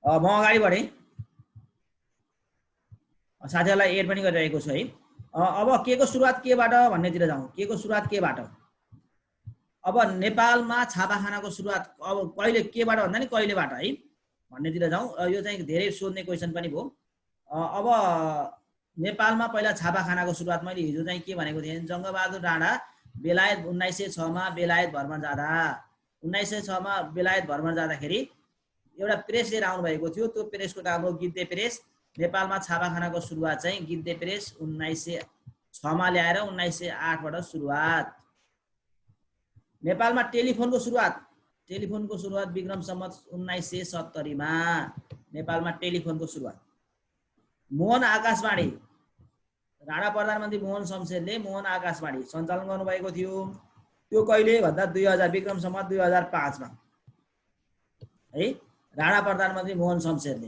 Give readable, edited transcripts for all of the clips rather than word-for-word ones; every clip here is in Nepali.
म अगाडि बढेँ, साथीहरूलाई एड पनि गरिरहेको छु है। अब के को सुरुवात केबाट भन्नेतिर जाउँ। के को सुरुवात केबाट? अब नेपालमा छापाखानाको सुरुवात अब कहिले केबाट भन्दा नि कहिलेबाट है भन्नेतिर जाउँ। यो चाहिँ धेरै सोध्ने क्वेसन पनि भयो। अब नेपालमा पहिला छापाखानाको सुरुवात मैले हिजो चाहिँ के भनेको थिएँ, जङ्गबहादुर राणा बेलायत 1906 मा बेलायत भ्रमण जाँदा 1906 मा बेलायत भ्रमण जाँदाखेरि एउटा प्रेस लिएर आउनुभएको थियो। त्यो प्रेसको नाम हो गिद्धे प्रेस। नेपालमा छापाखानाको सुरुवात चाहिँ गिद्धे प्रेस 1906 मा ल्याएर 1908 बाट सुरुवात। नेपालमा टेलिफोनको सुरुवात विक्रम सम्वत 1970 मा नेपालमा टेलिफोनको सुरुवात। मोहन आकाशवाणी, राणा प्रधानमन्त्री मोहन शमशेरले मोहन आकाशवाणी सञ्चालन गर्नुभएको थियो। त्यो कहिले भन्दा 2000 विक्रम सम्वत 2005 मा है, राणा प्रधानमन्त्री मोहन शमशेरले।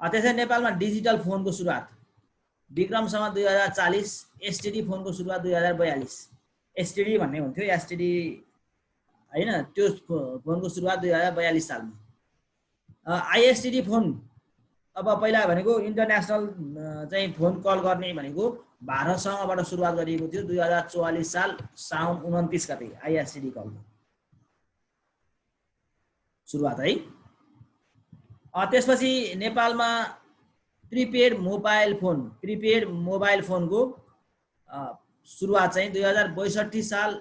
त्यसै नेपालमा डिजिटल फोनको सुरुवात विक्रम सम्वत 2040, एसटिडी फोनको सुरुवात 2042। एसटिडी भन्ने हुन्थ्यो, एसटिडी हैन, त्यो फोनको सुरुवात 2042 सालमा। आइएसटिडी फोन अब पहिला भनेको इन्टरनेसनल चाहिँ फोन कल गर्ने भनेको भारतसँगबाट सुरुवात गरिएको थियो 2044 साल साउन 29 गते आइएसटिडी कलको सुरुवात है। त्यसपछि नेपालमा प्रिपेड मोबाइल फोनको सुरुवात चाहिँ 2062 साल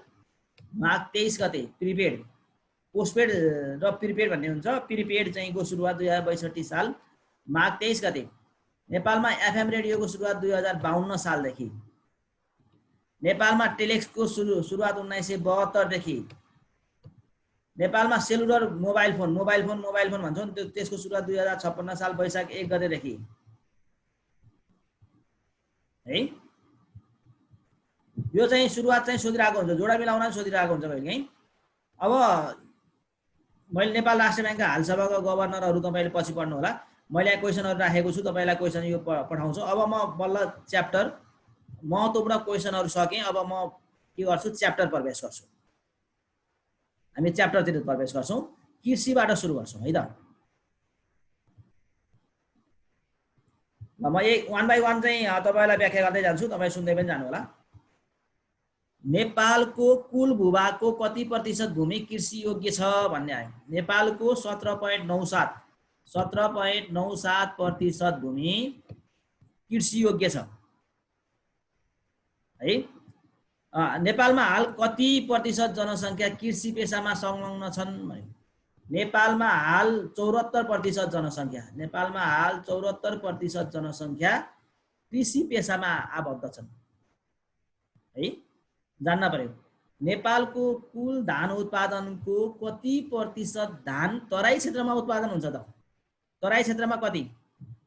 माघ 23 गते। प्रिपेड, पोस्टपेड र प्रिपेड भन्ने हुन्छ। प्रिपेड चाहिँ को सुरुवात 2062 साल माघ 23 गते। नेपालमा एफएम रेडियोको सुरुवात 2052 सालदेखि। नेपालमा टेलेक्सको सुरुवात 1972 देखि। नेपालमा सेलुलर मोबाइल फोन भन्छौँ, त्यसको सुरुवात 2056 साल वैशाख 1 गतेदेखि है। यो चाहिँ सुरुवात चाहिँ सोधिरहेको हुन्छ, जोडा मिलाउन सोधिरहेको हुन्छ कहिलेकाहीँ। अब मैले नेपाल राष्ट्र ब्याङ्कका हालसभाको गभर्नरहरू तपाईँले पछि पढ्नु होला। मैले यहाँ क्वेसनहरू राखेको छु, तपाईँलाई क्वेसन यो पठाउँछु। अब म बल्ल च्याप्टर महत्त्वपूर्ण क्वेसनहरू सकेँ। अब म के गर्छु, च्याप्टर प्रवेश गर्छु। हामी च्याप्टरतिर प्रवेश गर्छौँ। कृषिबाट सुरु गर्छौँ है त। म एक 1 बाई 1 चाहिँ तपाईँलाई व्याख्या गर्दै जान्छु, तपाईँ सुन्दै पनि जानु होला। नेपालको कुल भूभागको कति प्रतिशत भूमि कृषि योग्य छ भन्ने आयो। नेपालको 17.97% भूमि कृषि योग्य छ है। नेपालमा हाल कति प्रतिशत जनसङ्ख्या कृषि पेशामा संलग्न छन् भने नेपालमा हाल 74% जनसङ्ख्या, नेपालमा हाल 74% जनसङ्ख्या कृषि पेशामा आबद्ध छन् है। जान्न पर्यो नेपालको कुल धान उत्पादनको कति प्रतिशत धान तराई क्षेत्रमा उत्पादन हुन्छ त? तराई क्षेत्रमा कति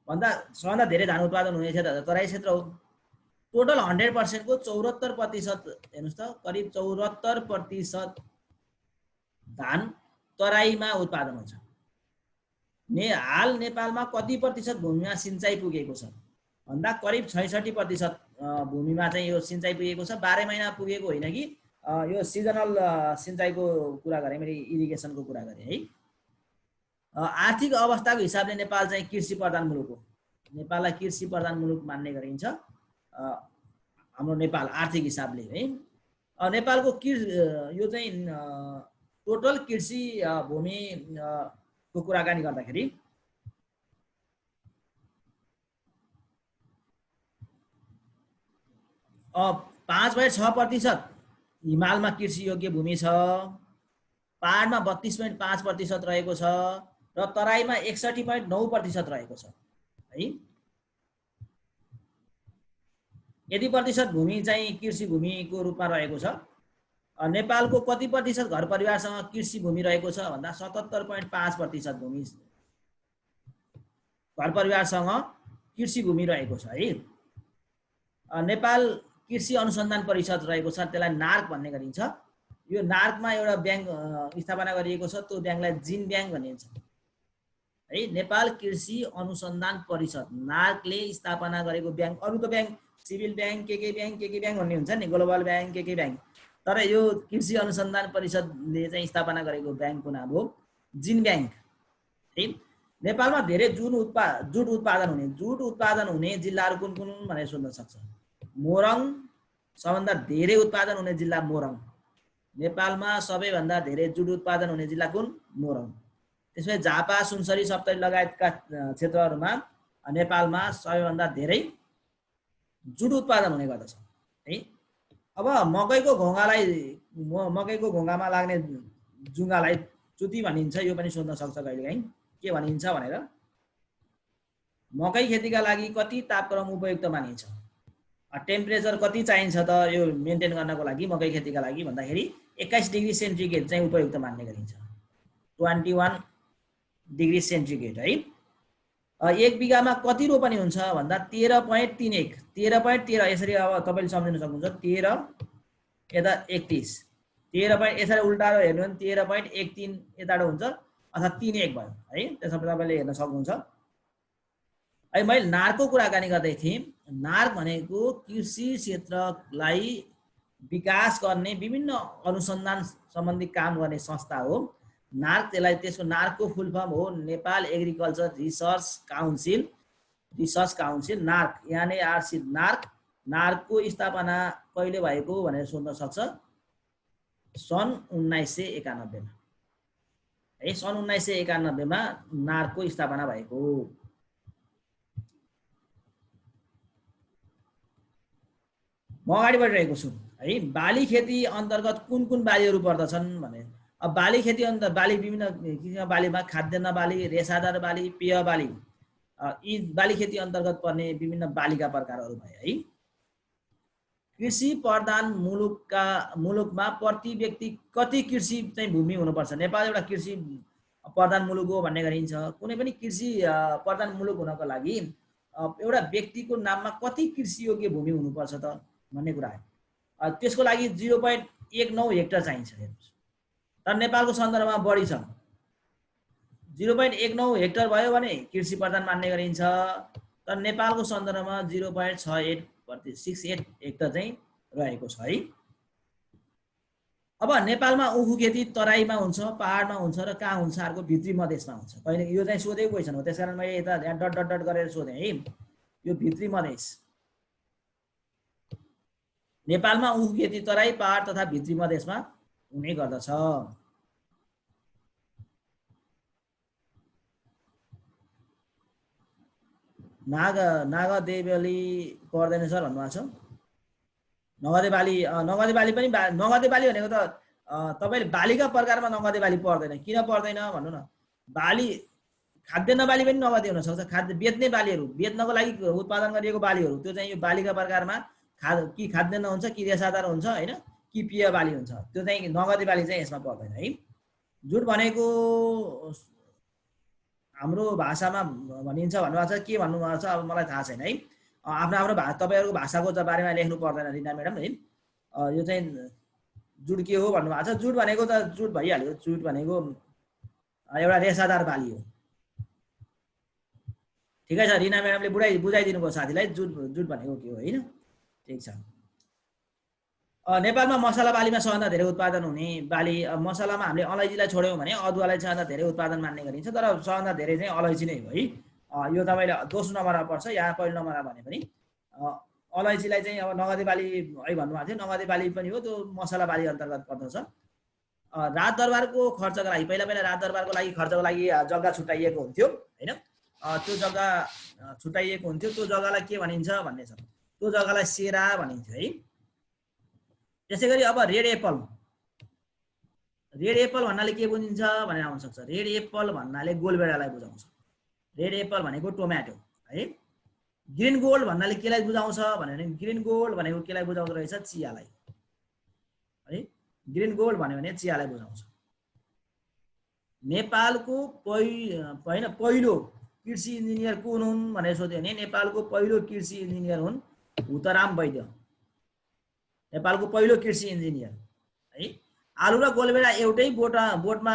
भन्दा सबभन्दा धेरै धान उत्पादन हुने क्षेत्र तराई क्षेत्र हो। टोटल 100% को 74% हेर्नुस् त, करिब 74% धान तराईमा उत्पादन हुन्छ। हाल नेपालमा कति प्रतिशत भूमिमा सिंचाइ पुगेको छ भन्दा करिब 66% भूमिमा चाहिँ यो सिंचाइ पुगेको छ। 12 महिना पुगेको होइन कि यो सिजनल सिंचाइको कुरा गरेँ, मैले इरिगेसनको कुरा गरेँ है। आर्थिक अवस्थाको हिसाबले नेपाल चाहिँ कृषि प्रधान मुलुक हो। नेपाललाई कृषि प्रधान मुलुक मान्ने गरिन्छ हाम्रो नेपाल आर्थिक हिसाबले है। नेपालको यो चाहिँ टोटल कृषि भूमि को कुराकानी गर्दाखेरि 5.6% हिमालमा कृषि योग्य भूमि छ। पहाडमा 32.5% रहेको छ र तराईमा 61.9% रहेको छ है। यति प्रतिशत भूमि चाहिँ कृषि भूमिको रूपमा रहेको छ। नेपालको कति प्रतिशत घर परिवारसँग कृषि भूमि रहेको छ भन्दा 77.5% भूमि घर परिवारसँग कृषि भूमि रहेको छ है। नेपाल कृषि अनुसन्धान परिषद रहेको छ, त्यसलाई नार्क भन्ने गरिन्छ। यो नार्कमा एउटा ब्याङ्क स्थापना गरिएको छ, त्यो ब्याङ्कलाई जिन ब्याङ्क भनिन्छ है। नेपाल कृषि अनुसन्धान परिषद नार्कले स्थापना गरेको ब्याङ्क। अरु त ब्याङ्क सिभिल ब्याङ्क के ब्याङ्क भन्ने हुन्छ नि, ग्लोबल ब्याङ्क के ब्याङ्क, तर यो कृषि अनुसन्धान परिषदले चाहिँ स्थापना गरेको ब्याङ्कको नाम हो जिन ब्याङ्क है। नेपालमा धेरै जुट उत्पादन हुने जिल्लाहरू कुन कुन भनेर सोध्न सक्छ। मोरङ सबभन्दा धेरै उत्पादन हुने जिल्ला मोरङ। नेपालमा सबैभन्दा धेरै जुट उत्पादन हुने जिल्ला कुन? मोरङ। त्यसपछि झापा सुनसरी सप्तरी लगायतका क्षेत्रहरूमा नेपालमा सबैभन्दा धेरै जुट उत्पादन हुने गर्दछ है। अब मकैको घोगामा लाग्ने जुङ्गालाई चुती भनिन्छ, यो पनि सोध्न सक्छ कहिलेकाहीँ के भनिन्छ भनेर। मकै खेतीका लागि कति तापक्रम उपयुक्त मानिन्छ? टेम्परेचर कति चाहिन्छ त यो मेन्टेन गर्नको लागि मकै खेतीका लागि भन्दाखेरि 21 डिग्री सेन्टिग्रेड चाहिँ उपयुक्त मान्ने गरिन्छ। 21 डिग्री सेन्टिग्रेड है। 1 बिघामा कति रोपनी हुन्छ भन्दा 13.31 13.13 यसरी अब तपाईले सम्झिन सक्नुहुन्छ। 13 यता 31 13 यसरी उल्टाएर हेर्नु भने 13.13 यताबाट हुन्छ अथवा 31 भयो है। त्यसमा तपाईले हेर्न सक्नुहुन्छ। अहिले मैले नारको कुराकानी गर्दै थिएँ। नार भनेको कृषि क्षेत्रलाई विकास गर्ने विभिन्न अनुसन्धान सम्बन्धी काम गर्ने संस्था हो। नार्क त्यसको नार्कको फुल फर्म हो नेपाल एग्रिकल्चर रिसर्च काउन्सिल नार्क यानी आरसी नार्क। नार्कको स्थापना कहिले भएको भनेर सोध्न सक्छ। सन् 1991 मा है। सन् 1991 मा नार्कको स्थापना भएको। म अगाडि बढिरहेको छु है। बाली खेती अन्तर्गत कुन कुन बालीहरू पर्दछन् भने, अब बाली खेती अन्तर्गत बाली विभिन्न किसिमका बालीमा खाद्यान्न बाली, रेसादार बाली, पेय बाली, यी बाली खेती अन्तर्गत पर्ने विभिन्न बालीका प्रकारहरू भए है। कृषि प्रधान मुलुकमा प्रति व्यक्ति कति कृषि चाहिँ भूमि हुनुपर्छ? नेपाल एउटा कृषि प्रधान मुलुक हो भन्ने गरिन्छ। कुनै पनि कृषि प्रधान मुलुक हुनको लागि एउटा व्यक्तिको नाममा कति कृषि योग्य भूमि हुनुपर्छ त भन्ने कुरा हो। त्यसको लागि 0.19 हेक्टर चाहिन्छ। हेर्नुस्, तर नेपालको सन्दर्भमा बढी छ। 0.19 हेक्टर भयो भने कृषि प्रधान मान्ने गरिन्छ। तर नेपालको सन्दर्भमा 0.68 हेक्टर चाहिँ रहेको छ है। अब नेपालमा उखु खेती तराईमा हुन्छ, पहाडमा हुन्छ र कहाँ हुन्छ? अर्को भित्री मधेसमा हुन्छ। कहिले यो चाहिँ सोधेको क्वेसन हो, त्यसकारण मैले यता डट डट डट गरेर सोधेँ है। यो भित्री मधेस नेपालमा उखु खेती तराई, पहाड तथा भित्री मधेसमा हुने गर्दछ। नागदेबाली पर्दैन सर भन्नुभएको छ। नगदे बाली पनि नगदे बाली भनेको त तपाईले बालीका प्रकारमा नगदे बाली पर्दैन। किन पर्दैन भन्नु न। बाली खाद्यान्न बाली पनि नगदे हुन सक्छ। बेच्ने बालीहरू, बेच्नको लागि उत्पादन गरिएको बालीहरू, त्यो चाहिँ यो बालीका प्रकारमा कि खाद्यान्न हुन्छ कि रेसादार हुन्छ हैन, कि पेय बाली हुन्छ। त्यो चाहिँ नगदे बाली चाहिँ यसमा पर्दैन है। जुट भनेको हाम्रो भाषामा भनिन्छ भन्नुभएको छ। के भन्नुभएको छ अब मलाई थाहा छैन है। आफ्नो तपाईहरुको भाषाको बारेमा लेख्नु पर्दैन रिना म्याडम है। यो चाहिँ जुट के हो भन्नुभएको छ। जुट भनेको त जुट भइहाल्यो। जुट भनेको एउटा रेसादार बाली हो। ठिकै छ, रिना म्याडमले बुझाइदिनु भयो साथीलाई जुट भनेको के हो हैन। ठीक छ। नेपालमा मसला बालीमा सबभन्दा धेरै उत्पादन हुने बाली, मसलामा हामीले अलैँचीलाई छोड्यौँ भने अदुवालाई सबभन्दा धेरै उत्पादन मान्ने गरिन्छ। तर सबभन्दा धेरै चाहिँ अलैँची नै हो है। यो तपाईले दोस्रो नम्बरमा पर्छ, यहाँ पहिलो नम्बरमा भने पनि अलैँचीलाई चाहिँ अब नगदे बाली है भन्नुभएको थियो। नगदे बाली पनि हो, त्यो मसला बाली अन्तर्गत पर्दछ। राजदरबारको खर्चको लागि पहिला राजदरबारको लागि खर्चको लागि जग्गा छुट्याइएको हुन्थ्यो हैन। त्यो जग्गा छुट्याइएको हुन्थ्यो। त्यो जग्गालाई के भनिन्छ भन्ने छ। त्यो जग्गालाई सेरा भनिन्छ है। त्यसैगरी अब रेड एप्पल भन्नाले के बुझिन्छ भनेर आउन सक्छ। रेड एप्पल भन्नाले गोलबेडालाई बुझाउँछ। रेड एप्पल भनेको टोमेटो है। ग्रीन गोल्ड भन्नाले केलाई बुझाउँछ भने ग्रीन गोल्ड भनेको केलाई बुझाउँदो रहेछ? चियालाई है। ग्रीन गोल्ड भन्यो भने चियालाई बुझाउँछ। नेपालको पहिलो कृषि इन्जिनियर कुन हुन् भनेर सोध्यो भने नेपालको पहिलो कृषि इन्जिनियर हुन् हुतराम वैद्य। नेपालको पहिलो कृषि इन्जिनियर है। आलु र गोलबेडा एउटै बोटमा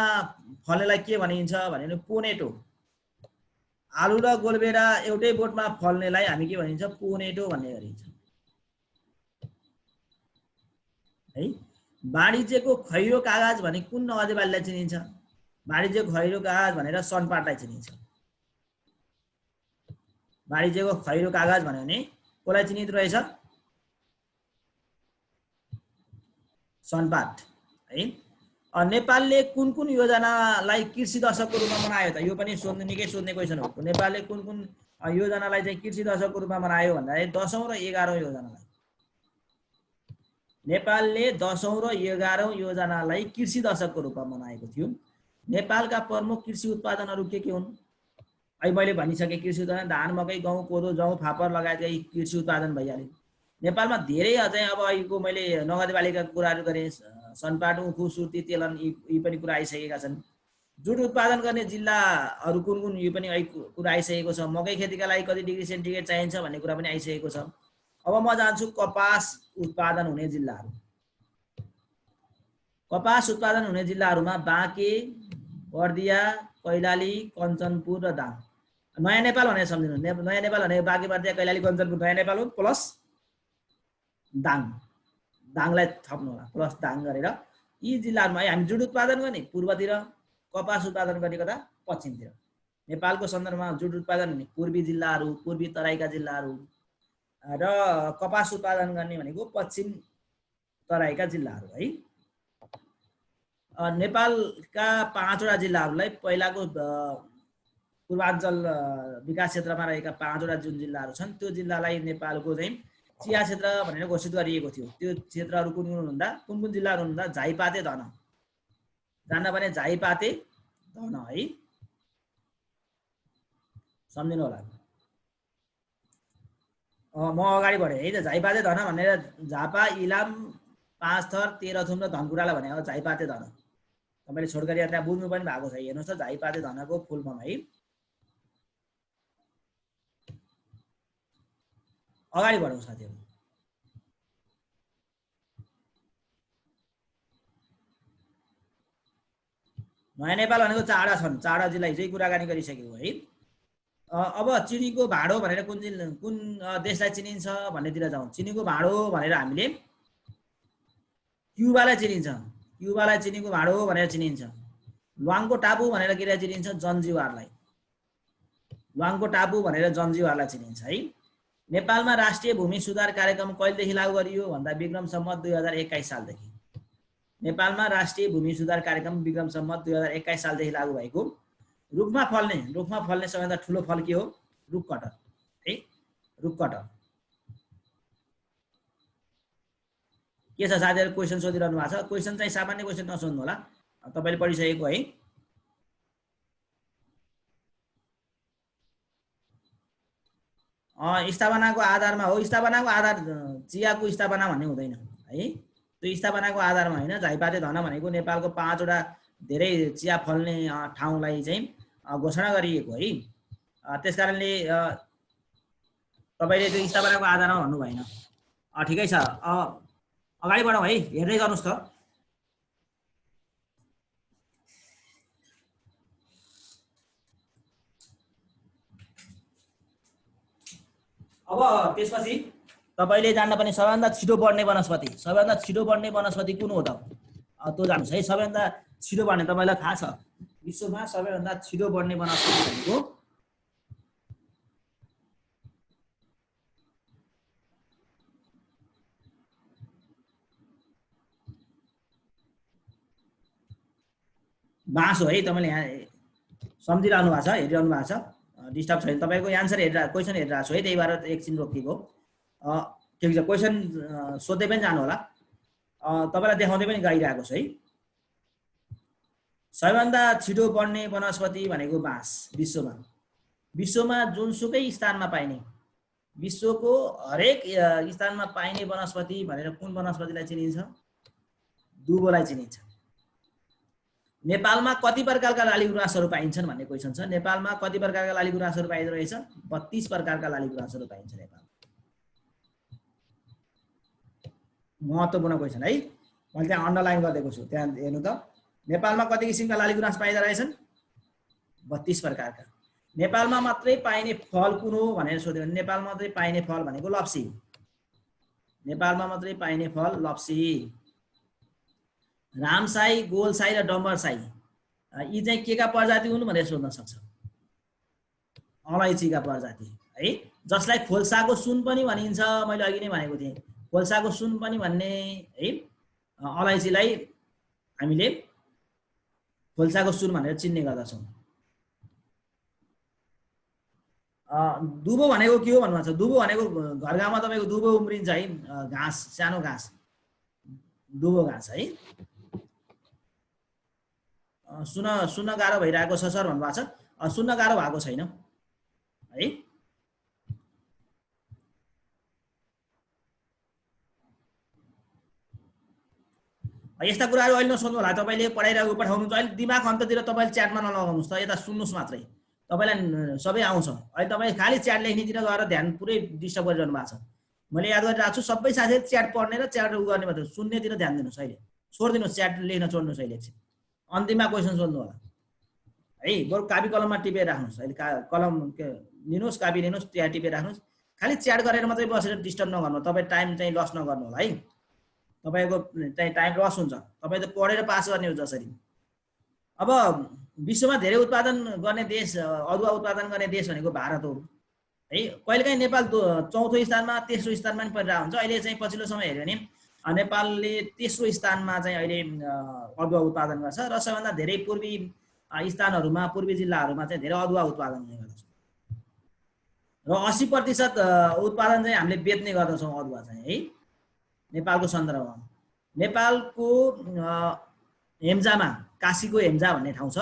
फल्नेलाई के भनिन्छ भने पोनेटो। आलु र गोलबेडा एउटै बोटमा फल्नेलाई हामी के भनिन्छ? पोनेटो भन्ने गरिन्छ है। वाणिज्यको खैरो कागज भने कुन नगदे बालीलाई चिनिन्छ? वाणिज्यको खैरो कागज भनेर सनपाटलाई चिनिन्छ। वाणिज्यको खैरो कागज भन्यो भने कसलाई चिनित रहेछ? सनपाट है। नेपालले कुन कुन योजनालाई कृषि दशकको रूपमा मनायो त? यो पनि सोध्ने निकै सोध्ने क्वेसन हो। नेपालले कुन कुन योजनालाई चाहिँ कृषि दशकको रूपमा मनायो भन्दाखेरि 10औं र 11औं योजनालाई नेपालले 10औं र 11औं योजनालाई कृषि दशकको रूपमा मनाएको थियो। नेपालका प्रमुख कृषि उत्पादनहरू के हुन्? अहिले मैले भनिसकेँ कृषि उत्पादन धान, मकै, गहुँ, कोदो, जौ, फापर लगायतका कृषि उत्पादन भइहाल्यो। नेपालमा धेरै अझै अब अहिलेको मैले नगरपालिकाको कुराहरू गरेँ, सनपाट, उखु, सुर्ती, तेलन यी पनि कुरा आइसकेका छन्। जुट उत्पादन गर्ने जिल्लाहरू कुन कुन, यो पनि कुरा आइसकेको छ। मकै खेतीका लागि कति डिग्री सेन्टिग्रेड चाहिन्छ भन्ने कुरा पनि आइसकेको छ। अब म जान्छु कपास उत्पादन हुने जिल्लाहरू। कपास उत्पादन हुने जिल्लाहरूमा बाँके, बर्दिया, कैलाली, कञ्चनपुर र दाङ। नयाँ नेपाल भनेर सम्झिनु। नयाँ नेपाल भनेको बाँके, बर्दिया, कैलाली, कञ्चनपुर नयाँ नेपाल हो, प्लस दाङ, दाङलाई थप्नु होला, प्लस दाङ गरेर यी जिल्लाहरूमा है हामी जुट उत्पादन गर्ने पूर्वतिर, कपास उत्पादन गर्ने कता पश्चिमतिर। नेपालको सन्दर्भमा जुट उत्पादन हुने पूर्वी जिल्लाहरू, पूर्वी तराईका जिल्लाहरू र कपास उत्पादन गर्ने भनेको पश्चिम तराईका जिल्लाहरू है। नेपालका 5वटा जिल्लाहरूलाई पहिलाको पूर्वाञ्चल विकास क्षेत्रमा रहेका 5वटा जुन जिल्लाहरू छन् त्यो जिल्लालाई नेपालको चाहिँ चिया क्षेत्र भनेर घोषित गरिएको थियो। त्यो क्षेत्रहरू कुन कुन हुँदा, कुन कुन जिल्लाहरू हुँदा झाइपाते धन, जान्न भने झाइपाते धन है, सम्झिनु होला। म अगाडि बढेँ है त। झाइपाते धन भनेर झापा, इलाम, पाँचथर, तेह्रथुम र धनकुटालाई भने झाइपाते धन। तपाईँले छोटकरी त्यहाँ बुझ्नु पनि भएको छ। हेर्नुहोस् त झाइपाते धनको फुल फर्म है। अगाडि बढौँ साथीहरू। नयाँ नेपाल भनेको 4वटा छन्, 4वटा जिल्ला हिजै कुराकानी गरिसकेको है। अब चिनीको भाँडो भनेर कुन देशलाई चिनिन्छ भन्नेतिर जाउँ। चिनीको भाँडो भनेर हामीले क्युबालाई चिनिन्छ। क्युबालाई चिनीको भाँडो भनेर चिनिन्छ। ल्वाङको टापु भनेर के चिनिन्छ? जन्जिवारलाई। ल्वाङको टापु भनेर जन्जिवारलाई चिनिन्छ है। नेपालमा राष्ट्रिय भूमि सुधार कार्यक्रम कहिलेदेखि लागू गरियो भन्दा विक्रम सम्वत 2021 सालदेखि। नेपालमा राष्ट्रिय भूमि सुधार कार्यक्रम विक्रम सम्वत 2021 सालदेखि लागू भएको। रुखमा फल्ने सबैभन्दा ठुलो फल के हो? रुख कटहर है। रुख कटहर के छ साथीहरू? क्वेसन सोधिरहनु भएको छ। क्वेसन चाहिँ सामान्य क्वेसन नसोध्नु होला, तपाईँले पढिसकेको है। स्थापनाको आधारमा हो। स्थापनाको आधार चियाको स्थापना भन्ने हुँदैन है। त्यो स्थापनाको आधारमा होइन। झाइपाते धन भनेको नेपालको 5वटा धेरै चिया फल्ने ठाउँलाई चाहिँ घोषणा गरिएको है। त्यसकारणले तपाईँले त्यो स्थापनाको आधारमा भन्नु भएन। ठिकै छ, अगाडि बढौँ है। हेर्दै गर्नुहोस् त। अब त्यसपछि तपाईँले जान्नुपर्ने सबैभन्दा छिटो बढ्ने वनस्पति, सबैभन्दा छिटो बढ्ने वनस्पति कुन हो त? त्यो जान्नुहोस् है। सबैभन्दा छिटो बढ्ने, तपाईँलाई थाहा छ विश्वमा सबैभन्दा छिटो बढ्ने वनस्पति भनेको बाँस हो है। तपाईँले यहाँ सम्झिरहनु भएको छ, हेरिरहनु भएको छ, डिस्टर्ब छैन। तपाईँको एन्सर हेरेर क्वेसन हेरिरहेको छु है, त्यही भएर एकछिन रोकिएको। ठिक छ, क्वेसन सोध्दै पनि जानु होला। तपाईँलाई देखाउँदै पनि गइरहेको छु है। सबैभन्दा छिटो बढ्ने वनस्पति भनेको बाँस विश्वमा। विश्वमा जुनसुकै स्थानमा पाइने, विश्वको हरेक स्थानमा पाइने वनस्पति भनेर कुन वनस्पतिलाई चिनिन्छ? दुबोलाई चिनिन्छ। नेपालमा कति प्रकारका लालीगुराँसहरू पाइन्छन् भन्ने क्वेसन छ। नेपालमा कति प्रकारका लालीगुराँसहरू पाइँदो रहेछ? 32 प्रकारका लालीगुराँसहरू पाइन्छ नेपालमा। महत्त्वपूर्ण क्वेसन है। मैले त्यहाँ अन्डरलाइन गरिदिएको छु, त्यहाँ हेर्नु त। नेपालमा कति किसिमका लालीगुराँस पाइँदो रहेछन्? 32 प्रकारका। नेपालमा मात्रै पाइने फल कुन हो भनेर सोध्यो भने नेपालमा मात्रै पाइने फल भनेको लप्सी। नेपालमा मात्रै पाइने फल लप्सी। रामसाई, गोलसाई र डम्बरसाई यी चाहिँ के का प्रजाति हुन् भनेर सोध्न सक्छ? अलैँचीका प्रजाति है, जसलाई खोल्साको सुन पनि भनिन्छ। मैले अघि नै भनेको थिएँ, खोल्साको सुन पनि भन्ने है, अलैँचीलाई हामीले खोल्साको सुन भनेर चिन्ने गर्दछौँ। दुबो भनेको के हो भन्नुहुन्छ? दुबो भनेको घर गाउँमा तपाईँको दुबो उम्रिन्छ है, घाँस, सानो घाँस, दुबो घाँस है। सुन्न गाह्रो भइरहेको छ सर भन्नुभएको छ। सुन्न गाह्रो भएको छैन है। यस्ता कुराहरू अहिले नसोध्नु होला। तपाईँले पढाइरहेको पठाउनुहुन्छ, अहिले दिमाग अन्ततिर तपाईँले च्याटमा नलगाउनुहोस् त, यता सुन्नुहोस् मात्रै। तपाईँलाई सबै आउँछ। अहिले तपाईँ खालि च्याट लेख्नेतिर गएर ध्यान पुरै डिस्टर्ब गरिरहनु भएको छ। मैले याद गरिरहेको छु, सबै साथीहरू च्याट पढ्ने र च्याट उ गर्ने मात्रै, सुन्नेतिर ध्यान दिनुहोस्। अहिले छोडिदिनुहोस्, च्याट लेख्न छोड्नुहोस्। अहिले एकछिन अन्तिममा क्वेसन सोध्नु होला है। बरु कापी कलममा टिपेर राख्नुहोस्। अहिले कलम लिनुहोस्, कापी लिनुहोस्, त्यहाँ टिपेर राख्नुहोस्। खालि च्याट गरेर मात्रै बसेर डिस्टर्ब नगर्नु। तपाईँ टाइम चाहिँ लस नगर्नु होला है। तपाईँको चाहिँ टाइम लस हुन्छ। तपाईँ त पढेर पास गर्ने हो जसरी। अब विश्वमा धेरै उत्पादन गर्ने देश, अदुवा उत्पादन गर्ने देश भनेको भारत हो है। कहिलेकाहीँ नेपाल चौथो स्थानमा, तेस्रो स्थानमा पनि परिरहेको हुन्छ। अहिले चाहिँ पछिल्लो समय हेऱ्यो भने नेपालले तेस्रो स्थानमा चाहिँ अहिले अदुवा उत्पादन गर्छ र सबैभन्दा धेरै पूर्वी स्थानहरूमा, पूर्वी जिल्लाहरूमा चाहिँ धेरै अदुवा उत्पादन हुने गर्दछ र 80% उत्पादन चाहिँ हामीले बेच्ने गर्दछौँ अदुवा चाहिँ है, नेपालको सन्दर्भमा। नेपालको हेम्जामा, काशीको हेम्जा भन्ने ठाउँ छ,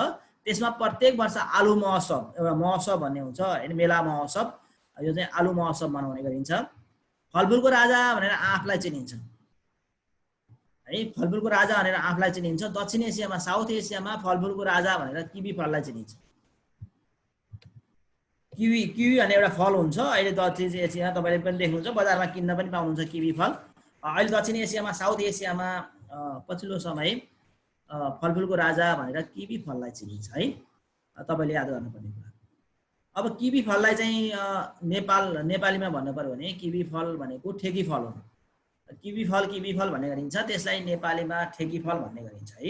त्यसमा प्रत्येक वर्ष आलु महोत्सव, एउटा महोत्सव भन्ने हुन्छ होइन, मेला महोत्सव। यो चाहिँ आलु महोत्सव मनाउने गरिन्छ। फलफुलको राजा भनेर आँपलाई चिनिन्छ है, फलफुलको राजा भनेर आँपलाई चिनिन्छ। दक्षिण एसियामा, साउथ एसियामा फलफुलको राजा भनेर किवी फललाई चिनिन्छ। किवी भन्ने एउटा फल हुन्छ। अहिले दक्षिण एसियामा तपाईँले पनि देख्नुहुन्छ, बजारमा किन्न पनि पाउनुहुन्छ किवी फल। अहिले दक्षिण एसियामा, साउथ एसियामा पछिल्लो समय फलफुलको राजा भनेर किवी फललाई चिनिन्छ है। तपाईँले याद गर्नुपर्ने कुरा। अब किवी फललाई चाहिँ नेपालीमा भन्नु पर्यो भने किवी फल भनेको ठेकी फल हो। किवी फल भन्ने गरिन्छ, त्यसलाई नेपालीमा ठेकी फल भन्ने गरिन्छ है।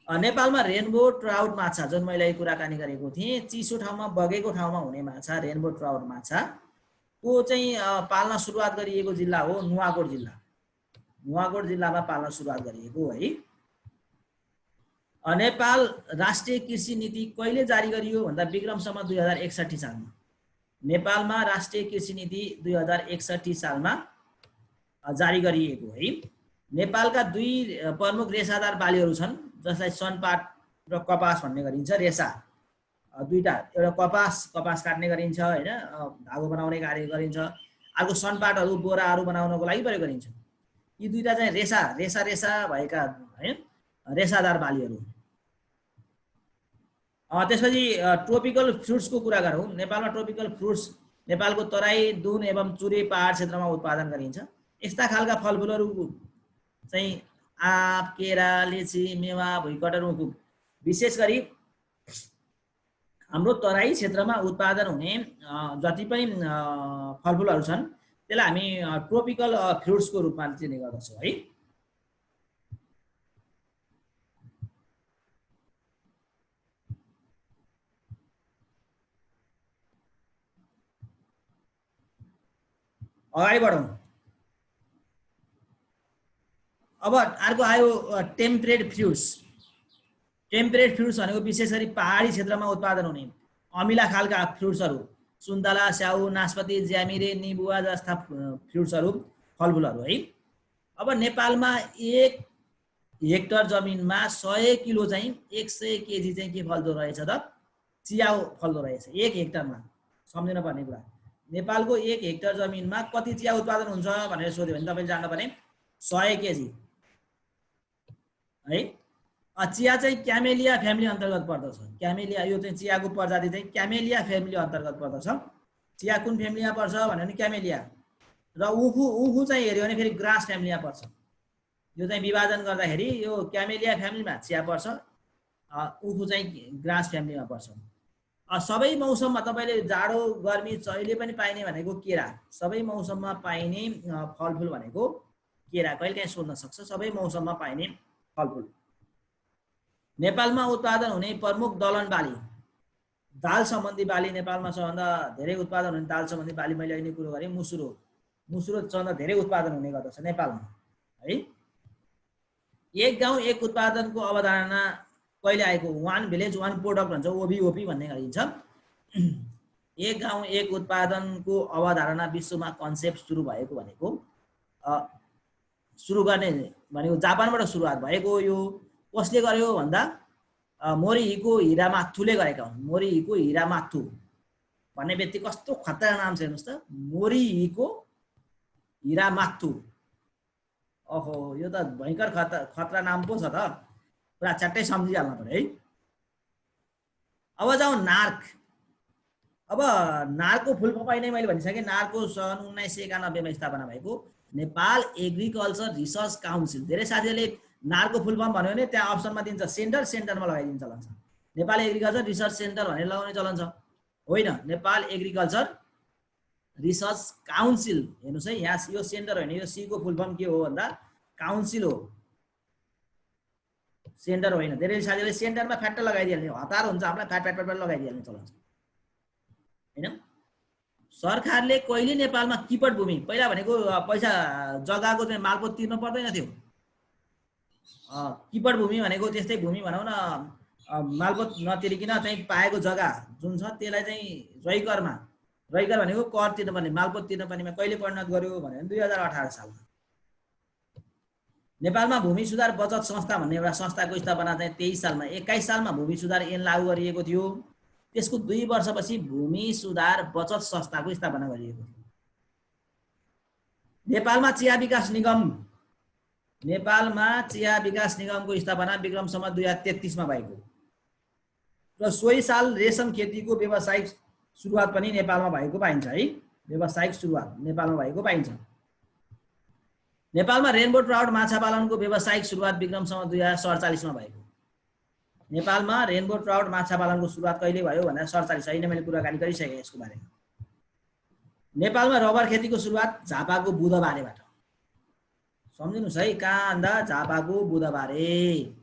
नेपालमा रेनबो ट्राउट माछा, जुन मैले कुराकानी गरेको थिएँ, चिसो ठाउँमा, बगेको ठाउँमा हुने माछा रेनबो ट्राउट माछा को चाहिँ पाल्न सुरुवात गरिएको जिल्ला हो नुवाकोट जिल्ला। नुवाकोट जिल्लामा पाल्न सुरुवात गरिएको है। नेपाल राष्ट्रिय कृषि नीति कहिले जारी गरियो भन्दा विक्रमसम्म 2061 सालमा। नेपालमा राष्ट्रिय कृषि नीति 2061 सालमा जारी गरिएको है। नेपालका दुई प्रमुख रेसादार बालीहरू छन्, जसलाई सनपाट र कपास भन्ने गरिन्छ। रेसा दुईटा, एउटा कपास काट्ने गरिन्छ होइन, धागो बनाउने कार्य गरिन्छ। अर्को सनपाटहरू, बोराहरू बनाउनको लागि प्रयोग गरिन्छ। यी दुईटा चाहिँ रेसा भएका है रेसादार बालीहरू। त्यसपछि ट्रोपिकल फ्रुट्सको कुरा गरौँ। नेपालमा ट्रोपिकल फ्रुट्स नेपालको तराई, दुन एवं चुरे पहाड क्षेत्रमा उत्पादन गरिन्छ। यस्ता खालका फलफुलहरू चाहिँ आँप, केरा, लिची, मेवा, भुइँकटर, उखु, विशेष गरी हाम्रो तराई क्षेत्रमा उत्पादन हुने जति पनि फलफुलहरू छन् त्यसलाई हामी ट्रोपिकल फ्रुट्सको रूपमा चिन्ने गर्दछौँ है। अगाडि बढौँ। अब अर्को आयो टेम्परेट फ्रुट्स। टेम्परेट फ्रुट्स भनेको विशेष गरी पहाडी क्षेत्रमा उत्पादन हुने अमिला खालका फ्रुट्सहरू, सुन्तला, स्याउ, नास्पाती, ज्यामिरे, निबुवा जस्ता फ्रुट्सहरू, फलफुलहरू है। अब नेपालमा 1 हेक्टर जमिनमा 100 किलो चाहिँ 100 केजी चाहिँ के फल्दो रहेछ त? चिया फल्दो रहेछ 1 हेक्टरमा। सम्झिनु पर्ने कुरा, नेपालको 1 हेक्टर जमिनमा कति चिया उत्पादन हुन्छ भनेर सोध्यो भने तपाईँले जान्नुपर्ने 100 केजी है। चिया चाहिँ क्यामेलिया फ्यामिली अन्तर्गत पर्दछ। क्यामेलिया, यो चाहिँ चियाको प्रजाति चाहिँ क्यामेलिया फ्यामिली अन्तर्गत पर्दछ। चिया कुन फ्यामिलीमा पर्छ भन्यो भने क्यामेलिया। र उखु चाहिँ हेऱ्यो भने फेरि ग्रास फ्यामिलीमा पर्छ। यो चाहिँ विभाजन गर्दाखेरि यो क्यामेलिया फ्यामिलीमा चिया पर्छ, उखु चाहिँ ग्रास फ्यामिलीमा पर्छ। सबै मौसममा तपाईँले जाडो, गर्मी, जहिले पनि पाइने भनेको केरा। सबै मौसममा पाइने फलफुल भनेको केरा। कहिलेकाहीँ सोध्न सक्छ, सबै मौसममा पाइने फलफुल। नेपालमा उत्पादन हुने प्रमुख दलहन बाली दाल सम्बन्धी बाली नेपालमा सबभन्दा धेरै उत्पादन हुने दाल सम्बन्धी बाली मैले अहिले कुरो गरेँ मुसुरो। मुसुरो सबभन्दा धेरै उत्पादन हुने गर्दछ नेपालमा है। एक गाउँ एक उत्पादनको अवधारणा कहिले आएको? वान भिलेज वान प्रोडक्ट भन्छ, ओभिओपी भन्ने गरिन्छ। एक गाउँ एक उत्पादनको अवधारणा विश्वमा कन्सेप्ट सुरु भएको भनेको सुरु गर्ने भनेको जापानबाट सुरुवात भएको। यो कसले गर्यो भन्दा मोरिहिको हिरामाथुले गरेका हुन्। मोरिहिको हिरामाथु भन्ने व्यक्ति कस्तो खतरा नाम छ हेर्नुहोस् त, मोरिहिको हिरामाथु। ओहो, यो त भयङ्कर खतरा नाम पो छ त, पुरा चट्टै सम्झिहाल्नु पर्यो है। अब जाउँ नार्क। अब नार्कको फुल फर्म अहिले मैले भनिसकेँ। नार्कको सन् 1991 मा स्थापना भएको नेपाल एग्रिकल्चर रिसर्च काउन्सिल। धेरै साथीहरूले नार्कको फुल फर्म भन्यो भने त्यहाँ अप्सनमा दिन्छ सेन्टर, सेन्टरमा लगाइदिन्छ चलन छ। नेपाल एग्रिकल्चर रिसर्च सेन्टर भनेर लगाउने चलन छ, होइन नेपाल एग्रिकल्चर रिसर्च काउन्सिल। हेर्नुहोस् है, यहाँ यो सेन्टर होइन, यो सी को फुल फर्म के हो भन्दा काउन्सिल हो, सेन्टर होइन। धेरै साथीहरूले सेन्टरमा फ्याट्ट लगाइदिहाल्ने, हतार हुन्छ हामीलाई, फ्याट फ्याट फ्याट लगाइदिहाल्ने चलन छ होइन। सरकारले कहिले नेपालमा किपट भूमि, पहिला भनेको पैसा जग्गाको चाहिँ मालपोत तिर्नु पर्दैन थियो। किपट भूमि भनेको त्यस्तै भूमि भनौँ न, मालपोत नतिरिकन चाहिँ पाएको जग्गा जुन छ त्यसलाई चाहिँ रैकरमा, रैकर भनेको कर तिर्नुपर्ने, मालपोत तिर्नुपर्नेमा कहिले परिणत गर्यो भने 2018 सालमा। नेपालमा भूमि सुधार बचत संस्था भन्ने एउटा संस्थाको स्थापना चाहिँ 23 सालमा, 21 सालमा भूमि सुधार ऐन लागू गरिएको थियो। त्यसको 2 वर्षपछि भूमि सुधार बचत संस्थाको स्थापना गरिएको थियो। नेपालमा चिया विकास निगम, नेपालमा चिया विकास निगमको स्थापना विक्रम सम्वत 2033 मा भएको र सोही साल रेशम खेतीको व्यावसायिक सुरुवात पनि नेपालमा भएको पाइन्छ है। व्यावसायिक सुरुवात नेपालमा भएको पाइन्छ। नेपालमा रेनबो ट्राउट माछा पालनको व्यावसायिक सुरुवात विक्रम सम्वत 2047 मा भएको। नेपालमा रेनबो ट्राउट माछा पालनको सुरुवात कहिले भयो भन्दा 47, अहिले मैले कुराकानी गरिसकेँ यसको बारेमा। नेपालमा रबर खेतीको सुरुवात झापाको बुधबारेबाट। सम्झिनुस् है, कहाँ भन्दा झापाको बुधबारे।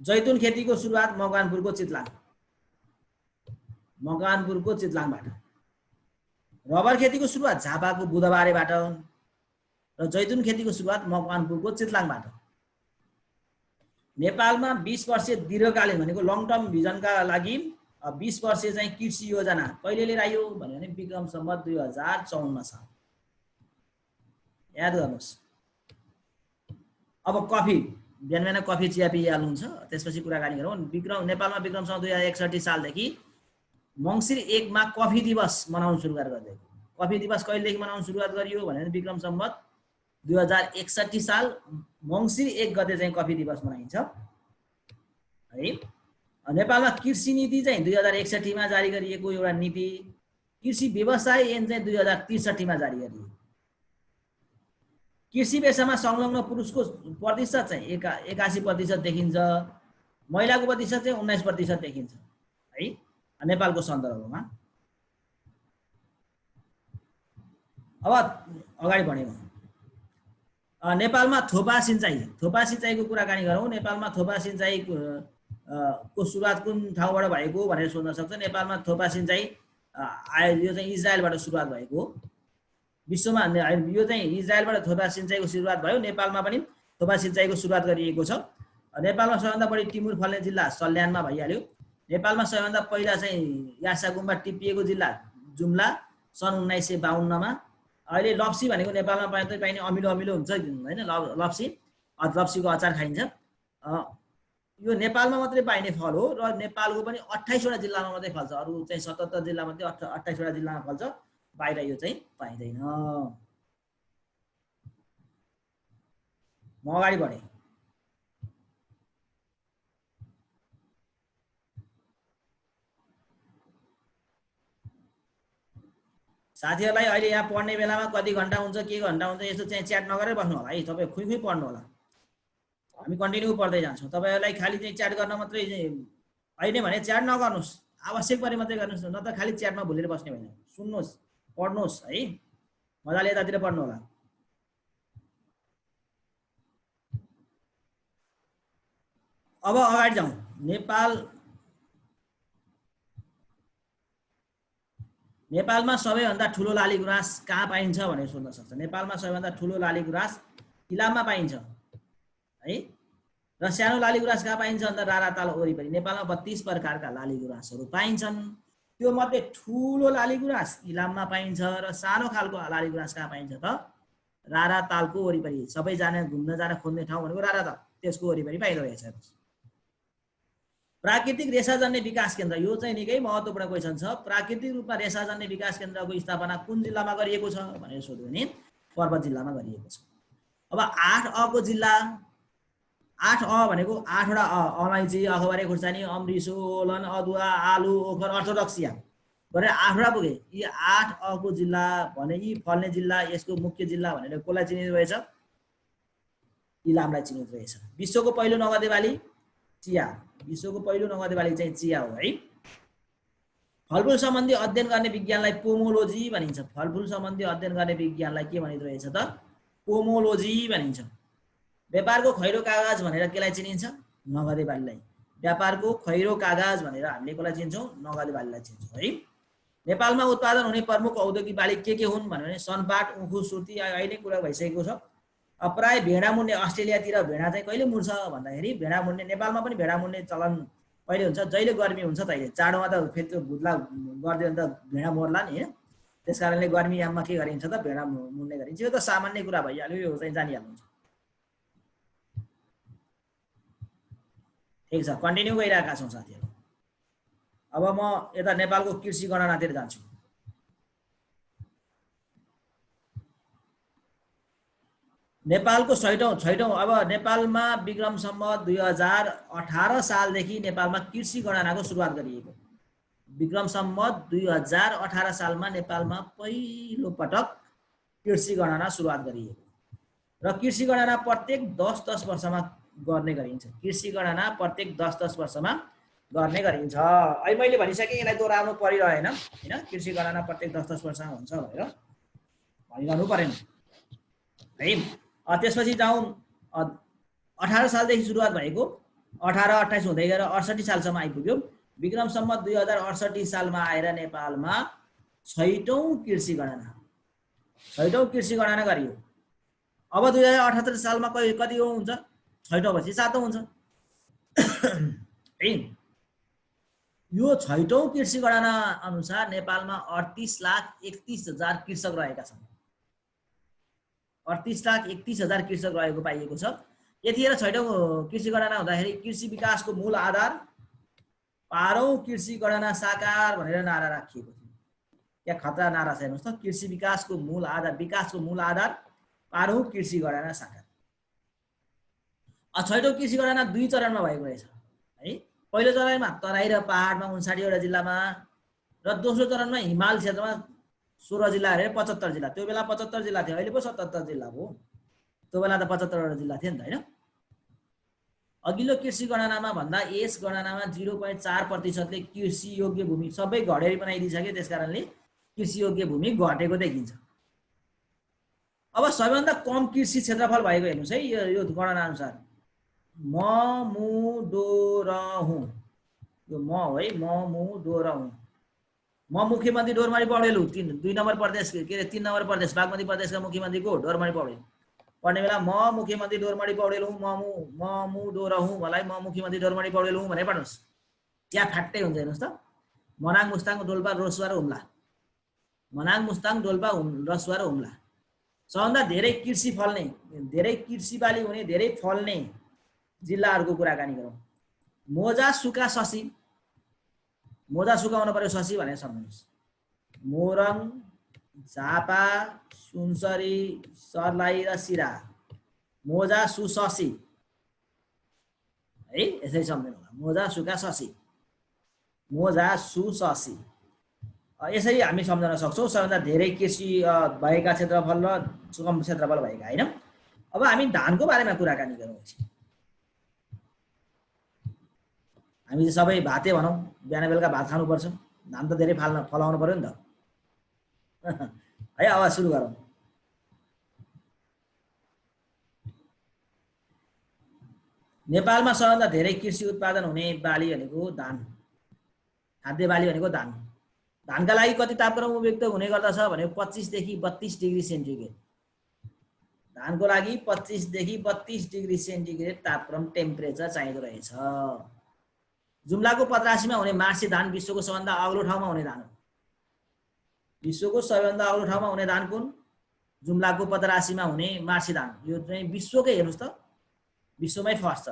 जैतुन खेतीको सुरुवात मकवानपुरको चितलाङ, मकवानपुरको चितलाङबाट। रबर खेतीको सुरुवात झापाको बुधबारेबाट र जैतुन खेतीको सुरुवात मकवानपुरको चितलाङबाट। नेपालमा 20 वर्षीय दीर्घकालीन भनेको लङ टर्म भिजनका लागि 20 वर्षीय चाहिँ कृषि योजना कहिले लिएर आयो भने विक्रम सम्वत 2054 साल। याद गर्नुहोस्। अब कफी, बिहान बिहान कफी चिया पिइहाल्नुहुन्छ, त्यसपछि कुराकानी गरौँ। नेपालमा विक्रम सम्वत 2061 सालदेखि मङ्सिर 1 मा कफी दिवस मनाउन सुरुवात गरिदिएको। कफी दिवस कहिलेदेखि मनाउन सुरुवात गरियो भने विक्रम सम्वत 2061 साल मङ्सिर 1 गते चाहिँ कफी दिवस मनाइन्छ है। नेपालमा कृषि नीति चाहिँ 2061 मा जारी गरिएको एउटा नीति। कृषि व्यवसाय ऐन चाहिँ 2063 मा जारी गरियो। कृषि पेसामा संलग्न पुरुषको प्रतिशत चाहिँ 81% देखिन्छ, महिलाको प्रतिशत चाहिँ 19% देखिन्छ है नेपालको सन्दर्भमा। अब अगाडि बढेँ। नेपालमा थोपा सिँचाइको कुराकानी गरौँ। नेपालमा थोपा सिँचाइ को सुरुवात कुन ठाउँबाट भएको भनेर सोध्न सक्छ। नेपालमा थोपा सिँचाइ यो चाहिँ इजरायलबाट सुरुवात भएको। विश्वमा यो चाहिँ इजरायलबाट थोपा सिँचाइको सुरुवात भयो। नेपालमा पनि थोपा सिँचाइको सुरुवात गरिएको छ। नेपालमा सबैभन्दा बढी टिमुर फल्ने जिल्ला सल्यानमा भइहाल्यो। नेपालमा सबैभन्दा पहिला चाहिँ यासा गुम्बा टिपिएको जिल्ला जुम्ला सन् 1952 मा। अहिले लप्सी भनेको नेपालमा पाइने अमिलो अमिलो हुन्छ होइन, लप्सी, लप्सीको अचार खाइन्छ। यो नेपालमा मात्रै पाइने फल हो र नेपालको पनि 28 वटा जिल्लामा मात्रै फल्छ। अरू चाहिँ 77 जिल्ला मध्ये 28 वटा जिल्लामा फल्छ, बाहिर यो चाहिँ पाइँदैन। म अगाडि बढेँ। साथीहरूलाई अहिले यहाँ पढ्ने बेलामा कति घन्टा हुन्छ, के घन्टा हुन्छ, यस्तो चाहिँ च्याट नगरेर बस्नु होला है। तपाईँ खुइ खुइ पढ्नु होला। हामी कन्टिन्यू पढ्दै जान्छौँ। तपाईँहरूलाई खालि चाहिँ च्याट गर्न मात्रै होइन भने च्याट नगर्नुहोस्, आवश्यक परे मात्रै गर्नुहोस्, न त खालि च्याटमा भुलेर बस्ने होइन। सुन्नुहोस्, पढ्नुहोस् है, मजाले यतातिर पढ्नु होला। अब अगाडि जाउँ। नेपाल नेपालमा सबैभन्दा ठुलो लालीगुराँस कहाँ पाइन्छ भनेर सोध्न सक्छ। नेपालमा सबैभन्दा ठुलो लालीगुराँस इलाममा पाइन्छ है। र सानो लालीगुराँस कहाँ पाइन्छ भन्दा राराताल वरिपरि। नेपालमा 32 प्रकारका लालीगुराँसहरू पाइन्छन्। त्यो मध्ये ठुलो लालीगुराँस इलाममा पाइन्छ र सानो खालको लालीगुराँस कहाँ पाइन्छ त रारातालको वरिपरि। सबैजना घुम्न जान खोज्ने ठाउँ भनेको राराताल, त्यसको वरिपरि पाइरहेछ। प्राकृतिक रेसाजन्य विकास केन्द्र, यो चाहिँ निकै महत्त्वपूर्ण क्वेसन छ। प्राकृतिक रूपमा रेसाजन्य विकास केन्द्रको स्थापना कुन जिल्लामा गरिएको छ भनेर सोध्यो भने पर्वत जिल्लामा गरिएको छ। अब 8 अ को जिल्ला, 8 अ भनेको 8 वटा अलैँची, अखबारे खुर्सानी, अमृसो, ओलन, अदुवा, आलु, ओखर, अर्थोडक्सिया गरेर 8 वटा पुगे। यी 8 अ को जिल्ला भने यी फल्ने जिल्ला, यसको मुख्य जिल्ला भनेर कसलाई चिनिँदो रहेछ? इलामलाई चिनिँदो रहेछ। विश्वको पहिलो नगदे बाली चिया, विश्वको पहिलो नगदे बाली चाहिँ चिया हो है। फलफुल सम्बन्धी अध्ययन गर्ने विज्ञानलाई पोमोलोजी भनिन्छ। फलफुल सम्बन्धी अध्ययन गर्ने विज्ञानलाई के भनिँदो रहेछ त? पोमोलोजी भनिन्छ। व्यापारको खैरो कागज भनेर केलाई चिनिन्छ? नगदे बालीलाई। व्यापारको खैरो कागज भनेर हामीले कसलाई चिन्छौँ? नगदे बालीलाई चिन्छौँ है। नेपालमा उत्पादन हुने प्रमुख औद्योगिक बाली के हुन् भने सनपाट, उखु, सुर्ती अहिले कुरा भइसकेको छ। प्राय भेडा मुन्ने, अस्ट्रेलियातिर भेडा चाहिँ कहिले मुर्छ भन्दाखेरि भेडा मुन्ने, नेपालमा पनि भेडा मुन्ने चलन कहिले हुन्छ? जहिले गर्मी हुन्छ तहिले। जाडोमा त फेरि त्यो भुत्ला गरिदियो भने त भेडा मर्ला नि होइन। त्यस कारणले गर्मी याममा के गरिन्छ त? भेडा मुन्ने गरिन्छ। यो त सामान्य कुरा भइहाल्यो, यो चाहिँ जानिहाल्नुहुन्छ। ठिक छ, कन्टिन्यू गरिरहेका छौँ साथीहरू। अब म यता नेपालको कृषि गणनातिर जान्छु। नेपालको छैटौं अब नेपालमा विक्रम सम्वत 2018 सालदेखि नेपालमा कृषि गणनाको सुरुवात गरिएको। विक्रम सम्वत 2018 सालमा नेपालमा पहिलो पटक कृषि गणना सुरुवात गरिएको र कृषि गणना प्रत्येक 10-10 वर्षमा गर्ने गरिन्छ। कृषि गणना प्रत्येक 10-10 वर्षमा गर्ने गरिन्छ। अहिले मैले भनिसकेँ, यसलाई दोहोऱ्याउनु परिरहेन हैन। कृषि गणना प्रत्येक 10-10 वर्षमा हुन्छ भनेर भनिरहनु परेन है। त्यसपछि जाउँ 18 सालदेखि सुरुवात भएको, 18-28 हुँदै गएर 68 सालसम्म आइपुग्यो। विक्रम सम्वत 2068 सालमा आएर नेपालमा छैटौं कृषि गणना गरियो। अब 2078 सालमा कति हुन्छ? छैटौं पछि सातौं हुन्छ है। यो छैटौं कृषि गणना अनुसार नेपालमा 38,31,000 कृषक रहेका छन्। 38,31,000 कृषक रहेको पाइएको छ। यतिखेर छैटौं कृषि गणना हुँदाखेरि कृषि विकासको मूल आधार 12औं कृषि गणना साकार भनेर नारा राखिएको थियो। क्या खतरा नारा छ हेर्नुहोस् त। कृषि विकासको मूल आधार 12औं कृषि गणना साकार। छैटौं कृषि गणना 2 चरणमा भएको रहेछ है। पहिलो चरणमा तराई र पहाडमा 59 वटा जिल्लामा र दोस्रो चरणमा हिमाल क्षेत्रमा 16 जिल्ला अरे 75 जिल्ला। त्यो बेला 75 जिल्ला थियो, अहिले पो 77 जिल्ला हो। त्यो बेला त 75 वटा जिल्ला थियो नि त हैन। अघिल्लो कृषि गणनामा भन्दा यस गणनामा 0.4% ले कृषि योग्य भूमि सबै घडेरी बनाइदिसके, त्यसकारणले कृषि योग्य भूमि घटेको देखिन्छ। अब सबैभन्दा कम कृषि क्षेत्रफल भएको हेर्नुस् है यो गणना अनुसार म मु डो र हुँ। यो म हो है, म मु डो र हुँ। म मुख्यमन्त्री डोरमारी पौडेल हुँ। 2 नम्बर प्रदेश के अरे 3 नम्बर प्रदेश बागमती प्रदेशका मुख्यमन्त्री को? डोरमारी पौडेल। पढ्ने बेला म मुख्यमन्त्री डोरमारी पौडेल हुँ, म मु डो र हुँ, मलाई म मुख्यमन्त्री डोरमारी पौडेल हुँ भनेर पढ्नुस्। त्यहाँ फ्याट्टै हुन्छ हेर्नुस् त। मनाङ, मुस्ताङ, डोल्पा, रसुवा र हुम्ला। मनाङ, मुस्ताङ, डोल्पा, रसुवा र हुम्ला। सबभन्दा धेरै कृषि फल्ने, धेरै कृषि बाली हुने, धेरै फल्ने जिल्लाहरूको कुराकानी गरौँ। मोजा, सुका, ससी। मोजा सुका हुन पर्यो, ससी भनेर सम्झिनुस्। मोरङ, झापा, सुनसरी, सर्लाही र सिरा। मोजा, सु, ससी है, यसरी सम्झिनु होला। मोजा, सुका, ससी। मोजा, सु, ससी। यसरी हामी सम्झन सक्छौँ सबभन्दा धेरै कृषि भएका क्षेत्रफल र कम क्षेत्रफल भएका हैन। अब हामी धानको बारेमा कुराकानी गरौँ। हामी सबै भाते भनौँ, बिहान बेलुका भात खानुपर्छ। धान त धेरै फलाउनु पर्यो नि त है। अब सुरु गरौँ। नेपालमा सबभन्दा धेरै कृषि उत्पादन हुने बाली भनेको धान, खाद्य बाली भनेको धान। धानका लागि कति तापक्रम उपयुक्त हुने गर्दछ भने 25 देखि 32 डिग्री सेन्टिग्रेड। धानको लागि 25 देखि 32 डिग्री सेन्टिग्रेड तापक्रम टेम्परेचर चाहिँदो रहेछ। जुम्लाको पतरासीमा हुने मार्सी धान विश्वको सबभन्दा अग्लो ठाउँमा हुने धान हो। विश्वको सबैभन्दा अग्लो ठाउँमा हुने धान कुन? जुम्लाको पतरासीमा हुने मार्सी धान। यो चाहिँ विश्वकै हेर्नुस् त, विश्वमै फर्स्ट छ,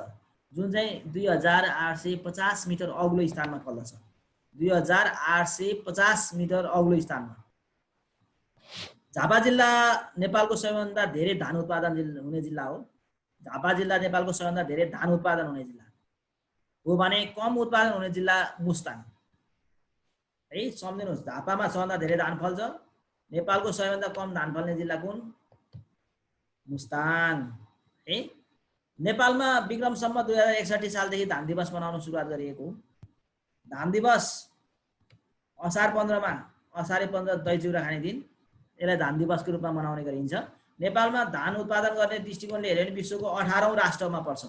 जुन चाहिँ 2850 मिटर अग्लो स्थानमा फल्दछ। 2850 मिटर अग्लो स्थानमा। झापा जिल्ला नेपालको सबैभन्दा धेरै धान उत्पादन हुने जिल्ला हो। झापा जिल्ला नेपालको सबैभन्दा धेरै धान उत्पादन हुने जिल्ला हो भने कम उत्पादन हुने जिल्ला मुस्ताङ है। सम्झिनुहोस्, झापामा सबभन्दा धेरै धान फल्छ, नेपालको सबैभन्दा कम धान फल्ने जिल्ला कुन? मुस्ताङ है। नेपालमा विक्रम सम्वत 2061 सालदेखि धान दिवस मनाउन सुरुवात गरिएको। धान दिवस असार 15 मा, असारे 15 दही चिउरा खाने दिन, यसलाई धान दिवसको रूपमा मनाउने गरिन्छ। नेपालमा धान उत्पादन गर्ने दृष्टिकोणले हेर्यो भने विश्वको 18औं राष्ट्रमा पर्छ।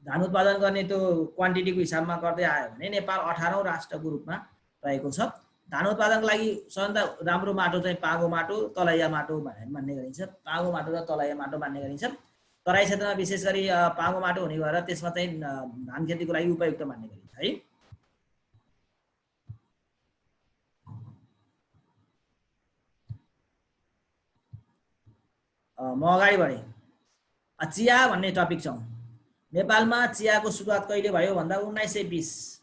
धान उत्पादन गर्ने त्यो क्वान्टिटीको हिसाबमा गर्दै आयो भने नेपाल 18औं राष्ट्रको रूपमा रहेको छ। धान उत्पादनको लागि सबभन्दा राम्रो माटो चाहिँ पागो माटो, तलैया माटो मान्ने गरिन्छ। पागो माटो र तलैया माटो मान्ने गरिन्छ। तराई क्षेत्रमा विशेष गरी पागो माटो हुने भएर त्यसमा चाहिँ धान खेतीको लागि उपयुक्त मान्ने गरिन्छ है। म अगाडि बढेँ। चिया भन्ने टपिक छ। नेपालमा चियाको सुरुवात कहिले भयो भन्दा 1920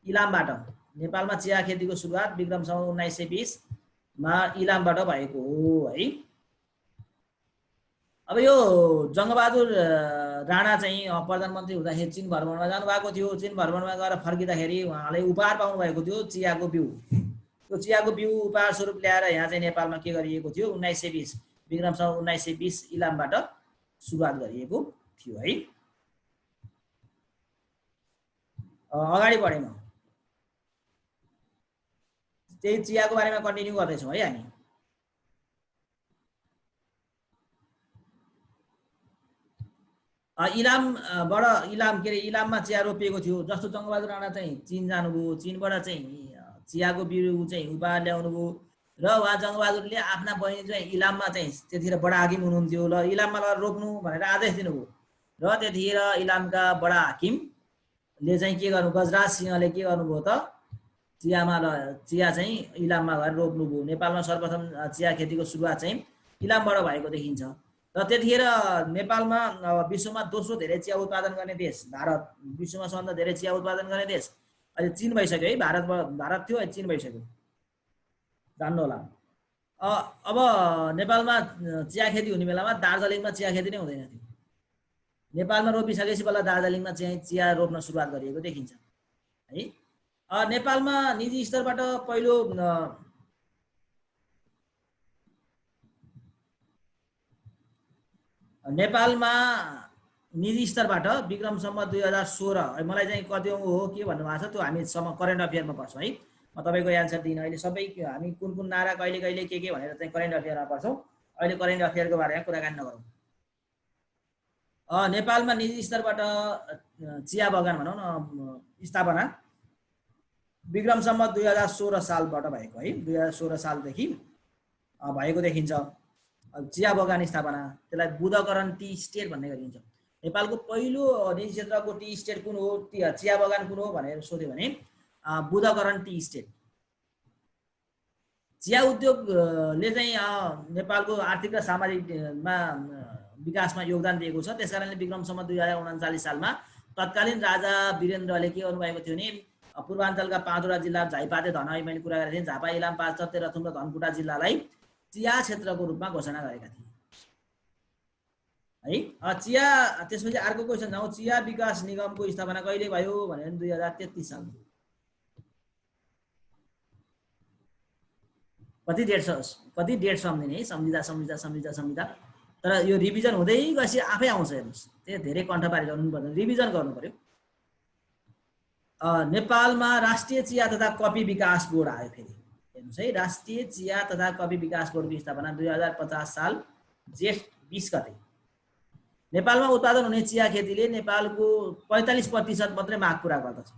इलामबाट। नेपालमा चिया खेतीको सुरुवात विक्रम सम्वत 1920 मा इलामबाट भएको हो है। अब यो जङ्गबहादुर राणा चाहिँ प्रधानमन्त्री हुँदाखेरि चीन भ्रमणमा जानुभएको थियो। चीन भ्रमणमा गएर फर्किँदाखेरि उहाँले उपहार पाउनु भएको थियो चियाको बिउ। त्यो चियाको बिउ उपहार स्वरूप ल्याएर यहाँ चाहिँ नेपालमा के गरिएको थियो? 1920 विक्रम सम्वत 1920 इलामबाट सुरुवात गरिएको थियो है। अगाडि बढेँ म। त्यही चियाको बारेमा कन्टिन्यू गर्दैछौँ है हामी। इलाममा चिया रोपिएको थियो। जस्तो जङ्गबहादुर राणा चाहिँ चीन जानुभयो, चीनबाट चाहिँ चियाको बिउ चाहिँ उपहार ल्याउनु भयो र उहाँ जङ्गबहादुरले आफ्ना बहिनी चाहिँ इलाममा चाहिँ त्यतिखेर बडा हाकिम हुनुहुन्थ्यो, ल इलाममा लगेर रोप्नु भनेर आदेश दिनुभयो र त्यतिखेर इलामका बडा हाकिमले चाहिँ के गर्नु, गजराज सिंहले के गर्नुभयो त चिया चाहिँ इलाममा गएर रोप्नुभयो। नेपालमा सर्वप्रथम चिया खेतीको सुरुवात चाहिँ इलामबाट भएको देखिन्छ। र त्यतिखेर नेपालमा विश्वमा दोस्रो धेरै चिया उत्पादन गर्ने देश भारत, विश्वमा सबभन्दा धेरै चिया उत्पादन गर्ने देश अहिले चीन भइसक्यो है। भारत थियो, चीन भइसक्यो, जान्नु होला। अब नेपालमा चिया खेती हुने बेलामा दार्जिलिङमा चिया खेती नै हुँदैन थियो। नेपालमा रोपिसकेपछि बल्ल दार्जिलिङमा चाहिँ चिया रोप्न सुरुवात गरिएको देखिन्छ है। नेपालमा निजी स्तरबाट पहिलो नेपालमा निजी स्तरबाट विक्रम सम्वत 2016, मलाई चाहिँ कति हो के भन्नुभएको छ त्यो हामी करेन्ट अफेयरमा पर्छौँ है। म तपाईँको एन्सर दिइनँ अहिले। सबै हामी कुन कुन नारा कहिले कहिले के भनेर चाहिँ करेन्ट अफेयरमा पर्छौँ। अहिले करेन्ट अफेयरको बारेमा कुराकानी नगरौँ। नेपालमा निजी स्तरबाट चिया बगान भनौँ न स्थापना विक्रम सम्वत 2016 सालबाट भएको है। 2016 सालदेखि भएको देखिन्छ चिया बगान स्थापना। त्यसलाई बुधकरण टी स्टेट भन्ने गरिन्छ। नेपालको पहिलो निजी क्षेत्रको टी स्टेट कुन हो, चिया बगान कुन हो भनेर सोध्यो भने बुधकरण टी स्टेट। चिया उद्योगले चाहिँ नेपालको आर्थिक र सामाजिकमा विकासमा योगदान दिएको छ। त्यसकारणले विक्रम सम्वत 2039 सालमा तत्कालीन राजा वीरेन्द्रले के गर्नुभएको थियो भने पूर्वाञ्चलका 5वटा जिल्ला झाइपाते, धनहरी मैले कुरा गरेको थिएँ, झापा, इलाम, पाँचथर, तेह्रथुम र धनकुटा जिल्लालाई चिया क्षेत्रको रूपमा घोषणा गरेका थिए है। चिया त्यसपछि अर्को क्वेसन जाउँ। चिया विकास निगमको स्थापना कहिले भयो भने 2033 सालमा। कति डेट सम्झिने है, सम्झिँदा तर यो रिभिजन हुँदै गएपछि आफै आउँछ। हेर्नुहोस्, त्यो धेरै कण्ठपारी गर्नु पर्दैन, रिभिजन गर्नु पर्यो। नेपालमा राष्ट्रिय चिया तथा कफी विकास बोर्ड आयो फेरि। हेर्नुहोस् है, राष्ट्रिय चिया तथा कफी विकास बोर्डको स्थापना 2050 साल जेठ 20 गते। नेपालमा उत्पादन हुने चिया खेतीले नेपालको 45% मात्रै माग पुरा गर्दछ।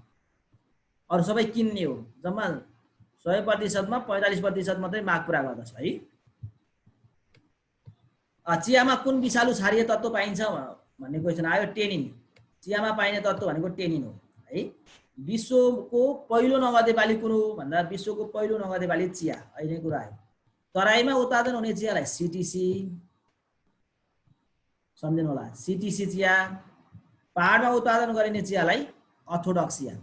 अरू सबै किन्ने हो। जम्मा 100% मा 45% मात्रै माग पूरा गर्दछ है। चियामा कुन विषालु क्षारीय तत्त्व पाइन्छ भन्ने क्वेसन आयो। टेनिन। चियामा पाइने तत्त्व भनेको टेनिन हो है। विश्वको पहिलो नगदे बाली कुन हो भन्दा विश्वको पहिलो नगदे बाली चिया, अहिले कुरा आयो। तराईमा उत्पादन हुने चियालाई सीटीसी सम्झिनु होला, सीटीसी चिया। पहाडमा उत्पादन गरिने चियालाई अर्थोडक्सिया।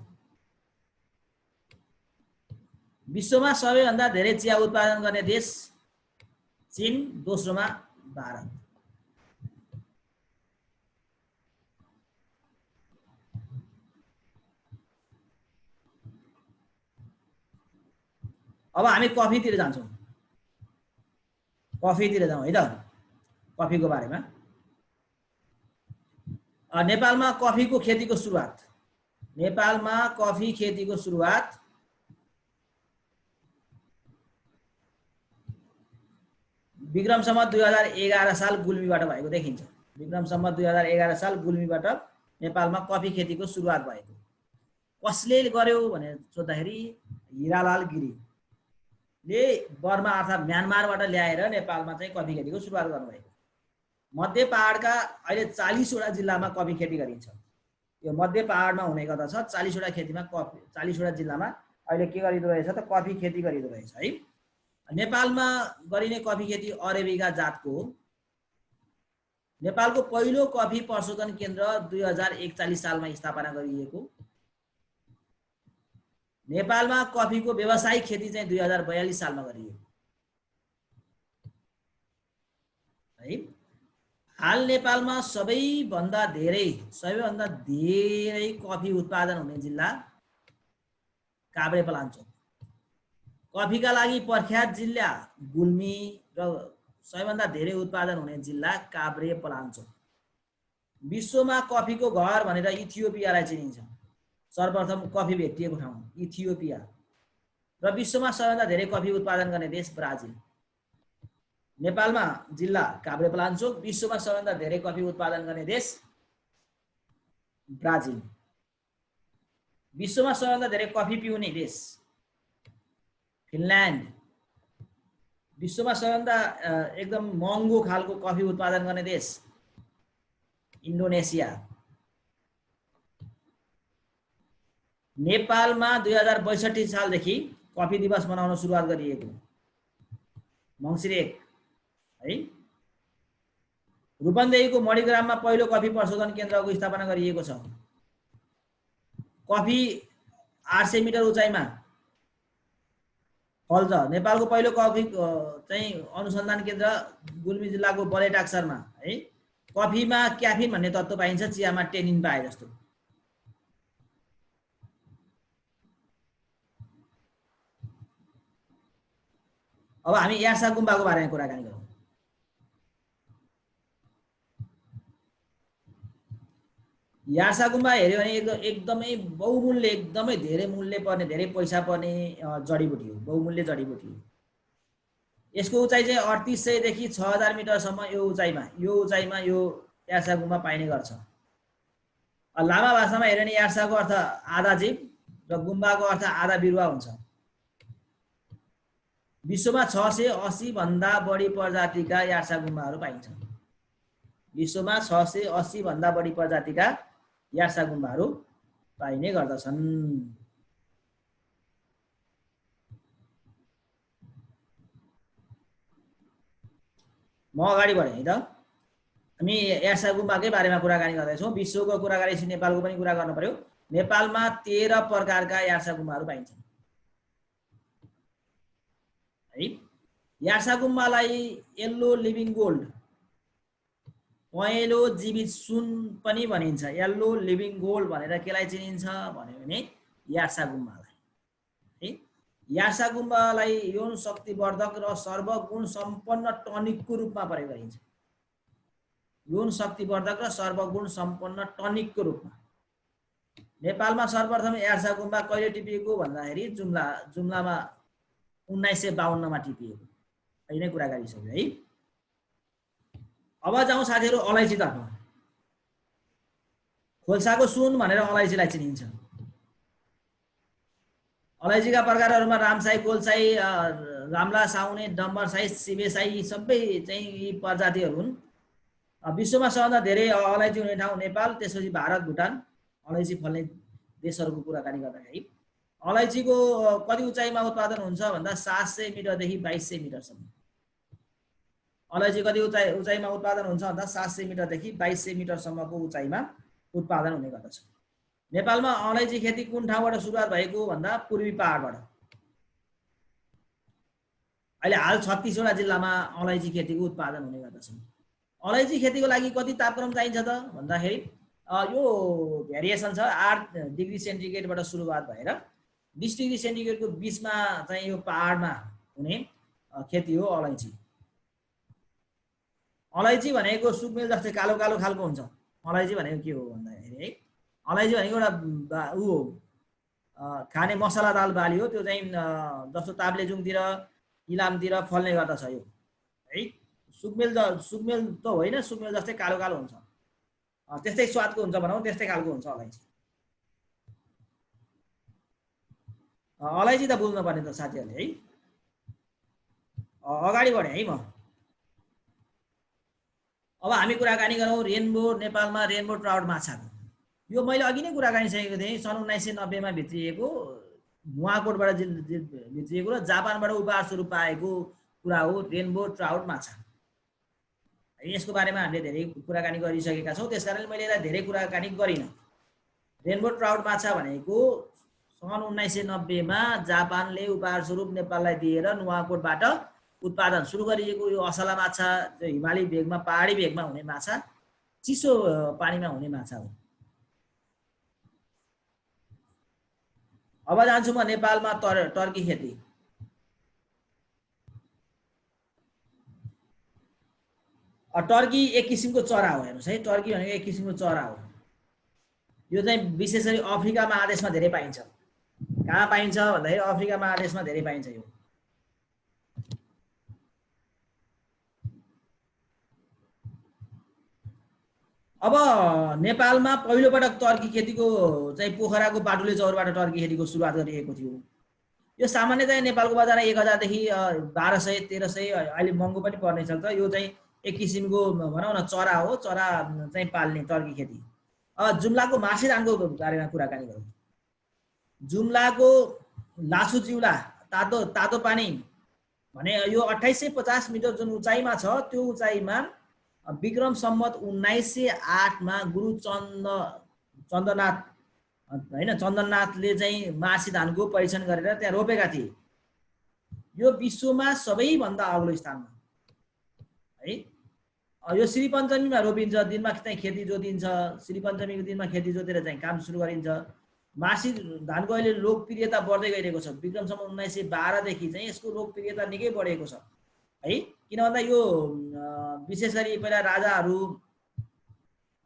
विश्वमा सबैभन्दा धेरै चिया उत्पादन गर्ने देश चीन, दोस्रोमा भारत। अब हामी कफीतिर जान्छौँ। कफीतिर जाउँ है त। कफीको बारेमा नेपालमा कफीको खेतीको सुरुवात, नेपालमा कफी खेतीको सुरुवात विक्रम सम्वत 2011 साल गुल्मीबाट भएको देखिन्छ। विक्रम सम्वत 2011 साल गुल्मीबाट नेपालमा कफी खेतीको सुरुवात भएको। कसले गर्यो भनेर सोध्दाखेरि हिरालाल गिरीले बर्मा अर्थात् म्यानमारबाट ल्याएर नेपालमा चाहिँ कफी खेतीको सुरुवात गर्नुभएको। मध्य पहाडका अहिले 40 वटा जिल्लामा कफी खेती गरिन्छ। यो मध्य पहाडमा हुने गर्दछ। 40 वटा खेतीमा कफी, 40 वटा जिल्लामा अहिले के गरिदो रहेछ त कफी खेती गरिदो रहेछ है। नेपालमा गरिने कफी खेती अरेबिका जातको हो। नेपालको पहिलो कफी प्रशोधन केन्द्र 2041 सालमा स्थापना गरिएको। नेपालमा कफीको व्यावसायिक खेती चाहिँ 2042 सालमा गरियो है। हाल नेपालमा सबैभन्दा धेरै कफी उत्पादन हुने जिल्ला काभ्रेपलाञ्चोक। कफीका लागि प्रख्यात जिल्ला गुल्मी र सबैभन्दा धेरै उत्पादन हुने जिल्ला काभ्रेपलाञ्चोक। विश्वमा कफीको घर भनेर इथियोपियालाई चिनिन्छ। सर्वप्रथम कफी भेटिएको ठाउँ इथियोपिया। र विश्वमा सबैभन्दा धेरै कफी उत्पादन गर्ने देश ब्राजिल। नेपालमा जिल्ला काभ्रेपलाञ्चोक, विश्वमा सबैभन्दा धेरै कफी उत्पादन गर्ने देश ब्राजिल। विश्वमा सबैभन्दा धेरै कफी पिउने देश फिनल्यान्ड। विश्वमा सबैभन्दा एकदम महँगो खालको कफी उत्पादन गर्ने देश इन्डोनेसिया। नेपालमा 2062 सालदेखि कफी दिवस मनाउन सुरुवात गरिएको मङ्सिर 1 है। रूपन्देहीको मणिग्राममा पहिलो कफी प्रशोधन केन्द्रको स्थापना गरिएको छ। कफी 800 मिटर उचाइमा फल्छ। नेपालको पहिलो कफी चाहिँ अनुसन्धान केन्द्र गुल्मी जिल्लाको बलेटाक्सरमा है। कफीमा क्याफिन भन्ने तत्त्व पाइन्छ, चियामा टेनिन पाए जस्तो। अब हामी यार्सा गुम्बाको बारेमा कुराकानी गरौँ। यार्सा गुम्बा हेर्यो भने एकदमै बहुमूल्य, एकदमै धेरै मूल्य पर्ने, धेरै पैसा पर्ने जडीबुटी हो, बहुमूल्य जडीबुटी हो। यसको उचाइ चाहिँ 3800 देखि 6000 मिटरसम्म यो उचाइमा यो यार्सा गुम्बा पाइने गर्छ। लामा भाषामा हेर्यो भने यार्साको अर्थ आधा जीव र गुम्बाको अर्थ आधा बिरुवा हुन्छ। विश्वमा 680 भन्दा बढी प्रजातिका यार्सा गुम्बाहरू पाइन्छन्। विश्वमा 680 भन्दा बढी प्रजातिका यार्सा गुम्बाहरू पाइने गर्दछन्। म अगाडि बढेँ है त। हामी यार्सा गुम्बाकै बारेमा कुराकानी गर्दैछौँ। विश्वको कुरा गरेपछि नेपालको पनि कुरा गर्नु पर्यो। नेपालमा 13 प्रकारका यार्सा गुम्बाहरू पाइन्छन् है। यार्सा गुम्बालाई येल्लो लिभिङ गोल्ड, पहेँलो जीवित सुन पनि भनिन्छ। येल्लो लिभिङ गोल्ड भनेर केलाई चिनिन्छ भन्यो भने यार्सा गुम्बालाई है। यार्सा गुम्बालाई यौन शक्तिवर्धक र सर्वगुण सम्पन्न टनिकको रूपमा प्रयोग गरिन्छ। यौन शक्तिवर्धक र सर्वगुण सम्पन्न टनिकको रूपमा। नेपालमा सर्वप्रथम यार्सा गुम्बा कहिले टिपिएको भन्दाखेरि जुम्लामा 1952 मा टिपिएको। अहिले नै कुरा गरिसक्यो है। अब जाउँ साथीहरू अलैँचीतर्फ। खोल्साको सुन भनेर अलैँचीलाई चिनिन्छ। अलैँचीका प्रकारहरूमा रामसाई, गोलसाई, रामला, साउने, डम्बर साई, सिबे साई यी सबै चाहिँ यी प्रजातिहरू हुन्। विश्वमा सबभन्दा धेरै अलैँची हुने ठाउँ नेपाल, त्यसपछि भारत, भुटान अलैँची फल्ने देशहरूको कुराकानी गर्दाखेरि अलैँचीको कति उचाइमा उत्पादन हुन्छ भन्दा 700 मिटरदेखि 2200 मिटरसम्म। अलैँची कति उचाइमा उत्पादन हुन्छ भन्दा 700 मिटरदेखि 2200 मिटरसम्मको उचाइमा उत्पादन हुने गर्दछ। नेपालमा अलैँची खेती कुन ठाउँबाट सुरुवात भएको भन्दा पूर्वी पहाडबाट। अहिले हाल 36 वटा जिल्लामा अलैँची खेतीको उत्पादन हुने गर्दछ। अलैँची खेतीको लागि कति तापक्रम चाहिन्छ त भन्दाखेरि यो भेरिएसन छ। 8 डिग्री सेन्टिग्रेडबाट सुरुवात भएर 20 डिग्री सेन्टिग्रेडको बीचमा चाहिँ यो पहाडमा हुने खेती हो अलैँची। अलैँची भनेको सुकमेल जस्तै कालो कालो खालको हुन्छ। अलैँची भनेको के हो भन्दाखेरि है, अलैँची भनेको एउटा खाने मसलादार बाली हो। त्यो चाहिँ जस्तो ताप्लेजुङतिर, इलामतिर फल्ने गर्दछ यो है। सुकमेल त होइन, सुकमेल जस्तै कालो कालो हुन्छ, त्यस्तै स्वादको हुन्छ भनौँ, त्यस्तै खालको हुन्छ अलैँची। अलैँची त बुझ्नुपर्ने त साथीहरूले है। अगाडि बढेँ है म। अब हामी कुराकानी गरौँ रेनबो, नेपालमा रेनबो ट्राउट माछाको। यो मैले अघि नै कुराकानी सकेको थिएँ। सन् 1990 मा भित्रिएको, नुवाकोटबाट भित्रिएको र जापानबाट उपहार स्वरूप पाएको कुरा हो रेनबो ट्राउट माछा। यसको बारेमा हामीले धेरै कुराकानी गरिसकेका छौँ, त्यसकारणले मैले यसलाई धेरै कुराकानी गरिनँ। रेनबो ट्राउट माछा भनेको सन् 1990 मा जापानले उपहार स्वरूप नेपाललाई दिएर नुवाकोटबाट उत्पादन सुरु गरिएको यो असला माछा, जो हिमाली भेगमा, पहाडी भेगमा हुने माछा, चिसो पानीमा हुने माछा हो। अब जान्छु म नेपालमा टर्की खेती। टर्की एक किसिमको चरा हो। हेर्नुहोस् है, टर्की भनेको एक किसिमको चरा हो। यो चाहिँ विशेष गरी अफ्रिका महादेशमा धेरै पाइन्छ। कहाँ पाइन्छ भन्दाखेरि अफ्रिका महादेशमा धेरै पाइन्छ यो। अब नेपालमा पहिलोपटक टर्की खेतीको चाहिँ पोखराको बाटुले चौरबाट टर्की खेतीको सुरुवात गरिएको थियो। यो सामान्यतया नेपालको बजारमा 1000 देखि 1200 1300 अहिले महँगो पनि पर्न सक्छ। यो चाहिँ एक किसिमको भनौँ न चरा हो, चरा चाहिँ पाल्ने टर्की खेती। जुम्लाको मार्सिधानको बारेमा कुराकानी गरौँ। जुम्लाको लासु चिउला, तातो पानी भने यो 2850 मिटर जुन उचाइमा छ, त्यो उचाइमा विक्रम सम्वत 1908 मा गुरु चन्दनाथ होइन, चन्दननाथले चाहिँ मार्सी धानको परीक्षण गरेर त्यहाँ रोपेका थिए। यो विश्वमा सबैभन्दा अग्लो स्थानमा है। यो श्री पञ्चमीमा रोपिन्छ, दिनमा चाहिँ खेती जोतिन्छ। श्री पञ्चमीको दिनमा खेती जोतेर चाहिँ काम सुरु गरिन्छ। मार्सी धानको अहिले लोकप्रियता बढ्दै गइरहेको छ। विक्रम सम्वत 1912 देखि चाहिँ यसको लोकप्रियता निकै बढेको छ है। किन भन्दा यो विशेष गरी पहिला राजाहरू,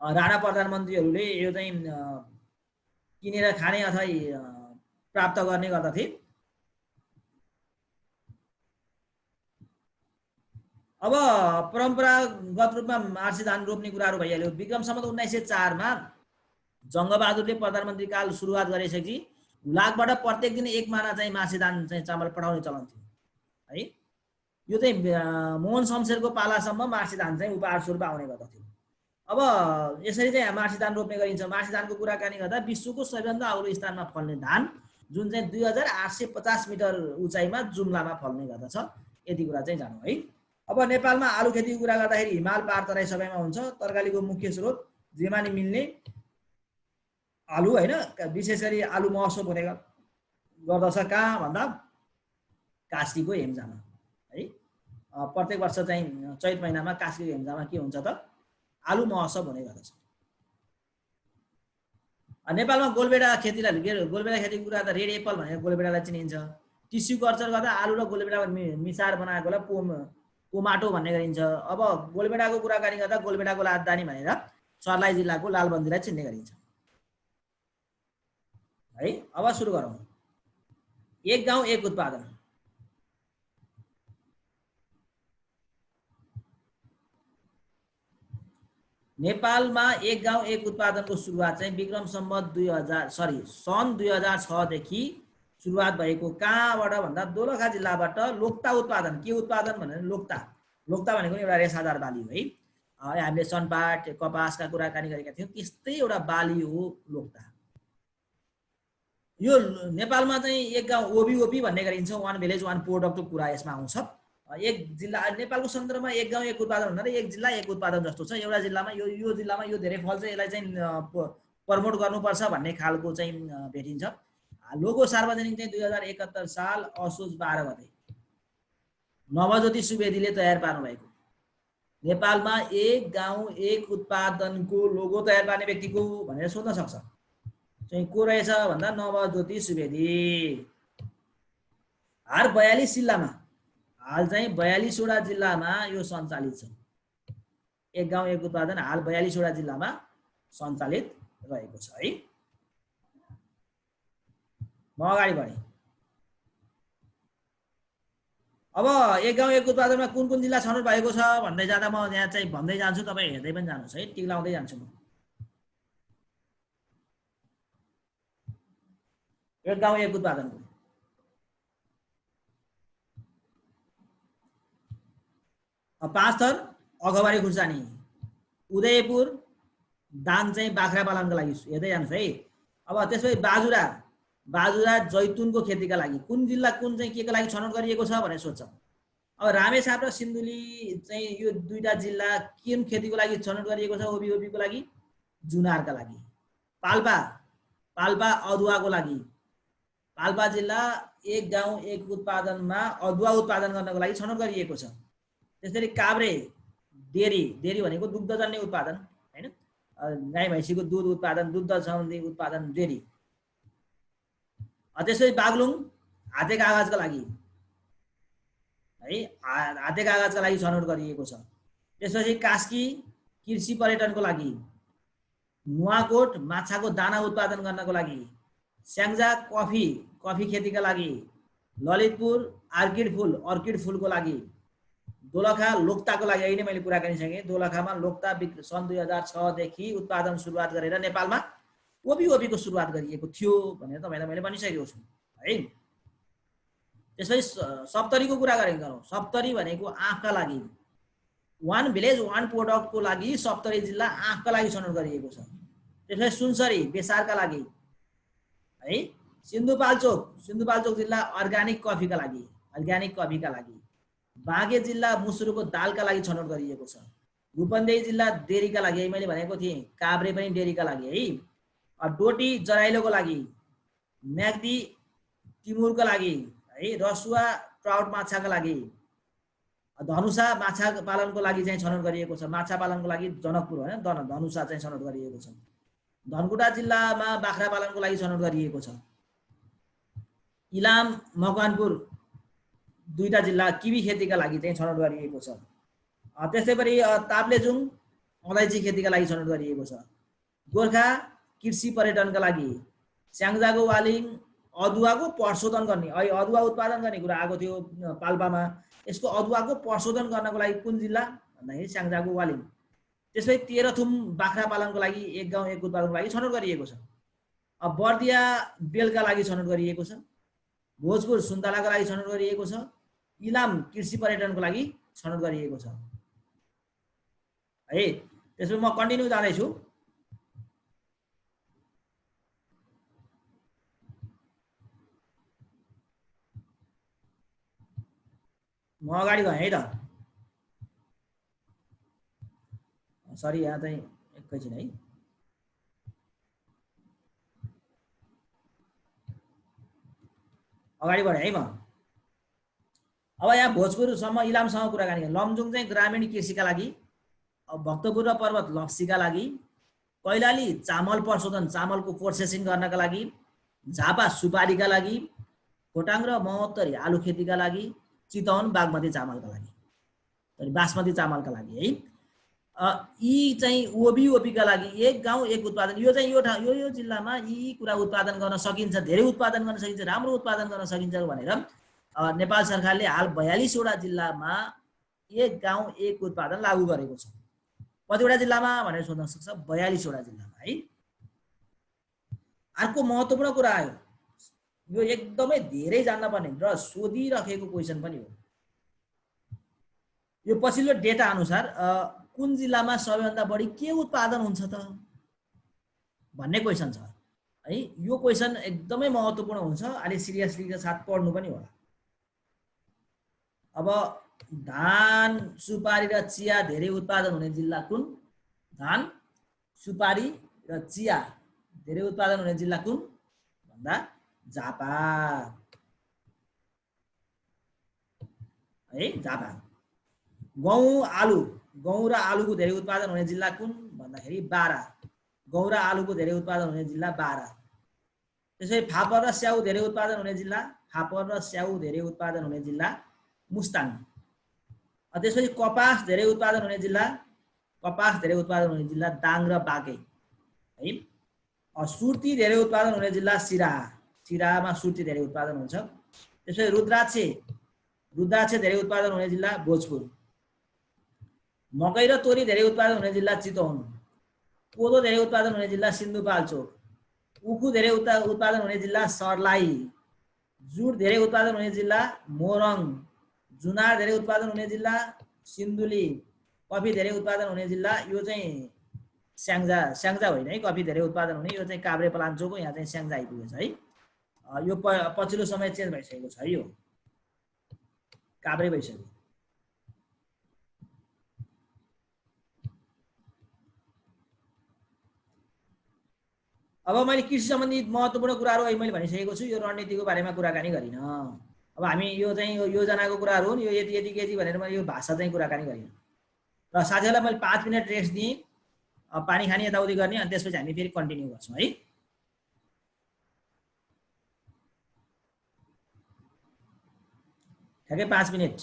राणा प्रधानमन्त्रीहरूले यो चाहिँ किनेर खाने अथवा प्राप्त गर्ने गर्दथे। अब परम्परागत रूपमा मार्सी धान रोप्ने कुराहरू भइहाल्यो। विक्रम सम्वत 1904 मा जङ्गबहादुरले प्रधानमन्त्री काल सुरुवात गरेपछि हुलाकबाट प्रत्येक दिन 1 माना चाहिँ मार्सी धान चाहिँ चामल पठाउने चलन थियो है। यो चाहिँ मोहन शमशेरको पालासम्म मार्सी धान चाहिँ उपहार स्वरूप आउने गर्दथ्यो। अब यसरी चाहिँ मार्सी धान रोप्ने गरिन्छ। मार्सी धानको कुराकानी गर्दा विश्वको सबैभन्दा अग्लो स्थानमा फल्ने धान जुन चाहिँ 2850 मिटर उचाइमा जुम्लामा फल्ने गर्दछ। यति कुरा चाहिँ जानु है। अब नेपालमा आलु खेतीको कुरा गर्दाखेरि हिमाल, पहाड, तराई सबैमा हुन्छ। तरकारीको मुख्य स्रोत जेमा नि मिल्ने आलु होइन। विशेष गरी आलु महोत्सव हुने गर्दछ। कहाँ भन्दा कास्कीको हेम्जामा है। प्रत्येक वर्ष चाहिँ चैत महिनामा कास्कीको हेम्जामा के हुन्छ त, आलु महोत्सव हुने गर्दछ। नेपालमा गोलबेडा खेतीलाई, गोलबेडा खेतीको कुरा त रेड एप्पल भनेर गोलबेडालाई चिनिन्छ। टिस्यु कल्चर गर्दा आलु र गोलबेडा मिसाएर बनाएकोलाई पोमाटो भन्ने गरिन्छ। अब गोलबेडाको कुराकानी गर्दा गोलबेडाको राजधानी भनेर सर्लाही जिल्लाको लालबन्दीलाई चिन्ने गरिन्छ है। अब सुरु गरौँ। एक गाउँ एक उत्पादन। नेपालमा एक गाउँ एक उत्पादनको सुरुवात चाहिँ विक्रम सम्वत सन् 2006 देखि सुरुवात भएको कहाँबाट भन्दा दोलखा जिल्लाबाट लोक्ता उत्पादन, के उत्पादन भने लोक्ता, लोक्ता भनेको एउटा रेसादार बाली हो है। हामीले सनपाट कपासका कुराकानी गरेका थियौँ, त्यस्तै एउटा बाली हो लोक्ता। यो नेपालमा चाहिँ एक गाउँ ओबिओपी भन्ने गरिन्छ, वान भिलेज वान प्रोडक्टको कुरा यसमा आउँछ। एक जिल्ला नेपालको सन्दर्भमा एक गाउँ एक उत्पादन भन्दा एक जिल्ला एक उत्पादन जस्तो छ। एउटा जिल्लामा यो जिल्लामा यो धेरै फल्छ, यसलाई चाहिँ प्रमोट गर्नुपर्छ भन्ने खालको चाहिँ भेटिन्छ। लोगो सार्वजनिक चाहिँ 2071 साल असोज 12 गते नवज्योति सुवेदीले तयार पार्नु भएको। नेपालमा एक गाउँ एक उत्पादनको लोगो तयार पार्ने व्यक्तिको भनेर सोध्न सक्छ, चाहिँ को रहेछ भन्दा नवज्योति सुवेदी। हाल 42 जिल्लामा, हाल चाहिँ 42 वटा जिल्लामा यो सञ्चालित छ। एक गाउँ एक उत्पादन हाल 42 वटा जिल्लामा सञ्चालित रहेको छ है। म अगाडि बढेँ। अब एक गाउँ एक उत्पादनमा कुन कुन जिल्ला छनौट भएको छ भन्दै जाँदा म यहाँ चाहिँ भन्दै जान्छु, तपाईँ हेर्दै पनि जानुहोस् है, टिक लाउँदै जान्छु म। एक गाउँ एक उत्पादनको पाँच थर अखबारी खुर्सानी, उदयपुर दाङ चाहिँ बाख्रा पालनको लागि, हेर्दै जानुहोस् है। अब त्यसपछि बाजुरा, बाजुरा जैतुनको खेतीका लागि कुन जिल्ला कुन चाहिँ के को लागि छनौट गरिएको छ भनेर सोध्छ। अब रामेछाप र सिन्धुली चाहिँ यो दुईटा जिल्ला कुन खेतीको लागि छनौट गरिएको छ ओबिओपीको लागि, जुनारका लागि। पाल्पा, पाल्पा अदुवाको लागि, पाल्पा जिल्ला एक गाउँ एक उत्पादनमा अदुवा उत्पादन गर्नको लागि छनौट गरिएको छ। त्यसरी काभ्रे डेरी, डेरी भनेको दुग्धजन्य उत्पादन हैन, गाई भैँसीको दुध उत्पादन, दुग्ध सम्बन्धी उत्पादन डेरी। त्यसपछि बागलुङ हाते कागजका लागि है, हाते कागजका लागि छनौट गरिएको छ। त्यसपछि कास्की कृषि पर्यटनको लागि, नुवाकोट माछाको दाना उत्पादन गर्नको लागि, स्याङ्जा कफी, कफी खेतीका लागि, ललितपुर अर्किड फुल, अर्किड फुलको लागि, दोलखा लोक्ताको लागि। अहिले मैले कुराकानी सकेँ, दोलखामा लोक्ता सन् 2006 देखि उत्पादन सुरुवात गरेर नेपालमा ओबिओपीको सुरुवात गरिएको थियो भनेर तपाईँलाई मैले भनिसकेको छु है। त्यसपछि सप्तरीको कुरा गरौँ। सप्तरी भनेको आँखका लागि, वान भिलेज वान प्रोडक्टको लागि सप्तरी जिल्ला आँखका लागि छनौट गरिएको छ। त्यसपछि सुनसरी बेसारका लागि है। सिन्धुपाल्चोक, सिन्धुपाल्चोक जिल्ला अर्ग्यानिक कफीका लागि, अर्ग्यानिक कफीका लागि। बाँके जिल्ला मुसुरोको दालका लागि छनौट गरिएको छ। रूपन्देही जिल्ला डेरीका लागि, मैले भनेको थिएँ काभ्रे पनि डेरीका लागि है। डोटी जराइलोको लागि, म्याग्दी टिमुरका लागि है, रसुवा ट्राउट माछाका लागि, धनुषा माछा पालनको लागि चाहिँ छनौट गरिएको छ। माछा पालनको लागि जनकपुर होइन, धनुषा चाहिँ छनौट गरिएको छ। धनकुटा जिल्लामा बाख्रा पालनको लागि छनौट गरिएको छ। इलाम मकवानपुर दुईटा जिल्ला किवी खेतीका लागि चाहिँ छनौट गरिएको छ। त्यसै गरी ताप्लेजुङ अलैँची खेतीका लागि छनौट गरिएको छ। गोर्खा कृषि पर्यटनका लागि, स्याङ्जाको वालिङ अदुवाको प्रशोधन गर्ने, अहिले अदुवा उत्पादन गर्ने कुरा आएको थियो पाल्पामा, यसको अदुवाको प्रशोधन गर्नको लागि कुन जिल्ला भन्दाखेरि स्याङ्जाको वालिङ। त्यसपछि तेह्रथुम बाख्रा पालनको लागि एक गाउँ एक उत्पादनको लागि छनौट गरिएको छ। अब बर्दिया बेलका लागि छनौट गरिएको छ। भोजपुर सुन्तलाका लागि छनौट गरिएको छ। इलाम कृषि पर्यटनको लागि छनौट गरिएको छ है। त्यसपछि म कन्टिन्यू जाँदैछु। म अगाडि गएँ है त, सरी यहाँ चाहिँ एकैछिन है। अगाडि बढेँ है म। अब यहाँ भोजपुरसम्म इलामसँग कुराकानी गरौँ। लमजुङ चाहिँ ग्रामीण कृषिका लागि, भक्तपुर र पर्वत लप्सीका लागि, कैलाली चामल प्रशोधन चामलको प्रोसेसिङ गर्नका लागि, झापा सुपारीका लागि, खोटाङ र महोत्तरी आलु खेतीका लागि, चितवन बागमती चामलका लागि, बासमती चामलका लागि है। यी चाहिँ ओबिओपीका लागि एक गाउँ एक उत्पादन, यो चाहिँ यो जिल्लामा यी कुरा उत्पादन गर्न सकिन्छ, धेरै उत्पादन गर्न सकिन्छ, राम्रो उत्पादन गर्न सकिन्छ भनेर नेपाल सरकारले हाल 42 वटा जिल्लामा एक गाउँ एक उत्पादन लागू गरेको छ। कतिवटा जिल्लामा भनेर सोध्न सक्छ, 42 वटा जिल्लामा है। अर्को महत्त्वपूर्ण कुरा आयो, यो एकदमै धेरै जान्न पर्ने र सोधिराखेको क्वेशन पनि हो। यो पछिल्लो डेटा अनुसार कुन जिल्लामा सबैभन्दा बढी के उत्पादन हुन्छ त भन्ने क्वेशन छ है। यो क्वेशन एकदमै महत्त्वपूर्ण हुन्छ, अलि सिरियसलीका साथ पढ्नु पनि होला। अब धान, सुपारी र चिया धेरै उत्पादन हुने जिल्ला कुन? धान, सुपारी र चिया धेरै उत्पादन हुने जिल्ला कुन भन्दा झापा है, झापा। गहुँ, आलु, गहुँ र आलुको धेरै उत्पादन हुने जिल्ला कुन भन्दाखेरि बारा। गहुँ र आलुको धेरै उत्पादन हुने जिल्ला बारा। त्यसै फापर र स्याउ धेरै उत्पादन हुने जिल्ला, फापर र स्याउ धेरै उत्पादन हुने जिल्ला मुस्ताङ। त्यसपछि कपास धेरै उत्पादन हुने जिल्ला, कपास धेरै उत्पादन हुने जिल्ला दाङ र बाँके है। सुर्ती धेरै उत्पादन हुने जिल्ला सिराहा, सिराहामा सुर्ती धेरै उत्पादन हुन्छ। त्यसपछि रुद्राक्ष, रुद्राक्ष धेरै उत्पादन हुने जिल्ला भोजपुर। मकै र तोरी धेरै उत्पादन हुने जिल्ला चितवन। कोदो धेरै उत्पादन हुने जिल्ला सिन्धुपाल्चोक। उखु धेरै उत्पादन हुने जिल्ला सर्लाही। जुट धेरै उत्पादन हुने जिल्ला मोरङ। जुनार धेरै उत्पादन हुने जिल्ला सिन्धुली। कफी धेरै उत्पादन हुने जिल्ला यो चाहिँ स्याङ्जा, स्याङ्जा होइन है, कफी धेरै उत्पादन हुने यो चाहिँ काभ्रे पलाञ्चोक हो, यहाँ चाहिँ स्याङ्जा आइपुगेछ है। यो पछिल्लो समय चेन्ज भइसकेको छ है, यो काभ्रे भइसक्यो। अब मैले कृषि सम्बन्धी महत्त्वपूर्ण कुराहरू अहिले मैले भनिसकेको छु। यो रणनीतिको बारेमा कुराकानी गरिन। अब हामी यो चाहिँ यो योजनाको कुराहरू हुन्, यो यति यति केजी भनेर मैले यो भाषा चाहिँ कुराकानी गरिन। र साथीहरूलाई मैले 5 मिनट रेस्ट दिएँ, पानी खाने यताउति गर्ने, अनि त्यसपछि हामी फेरि कन्टिन्यू गर्छौँ है। ठ्याक्कै 5 मिनट।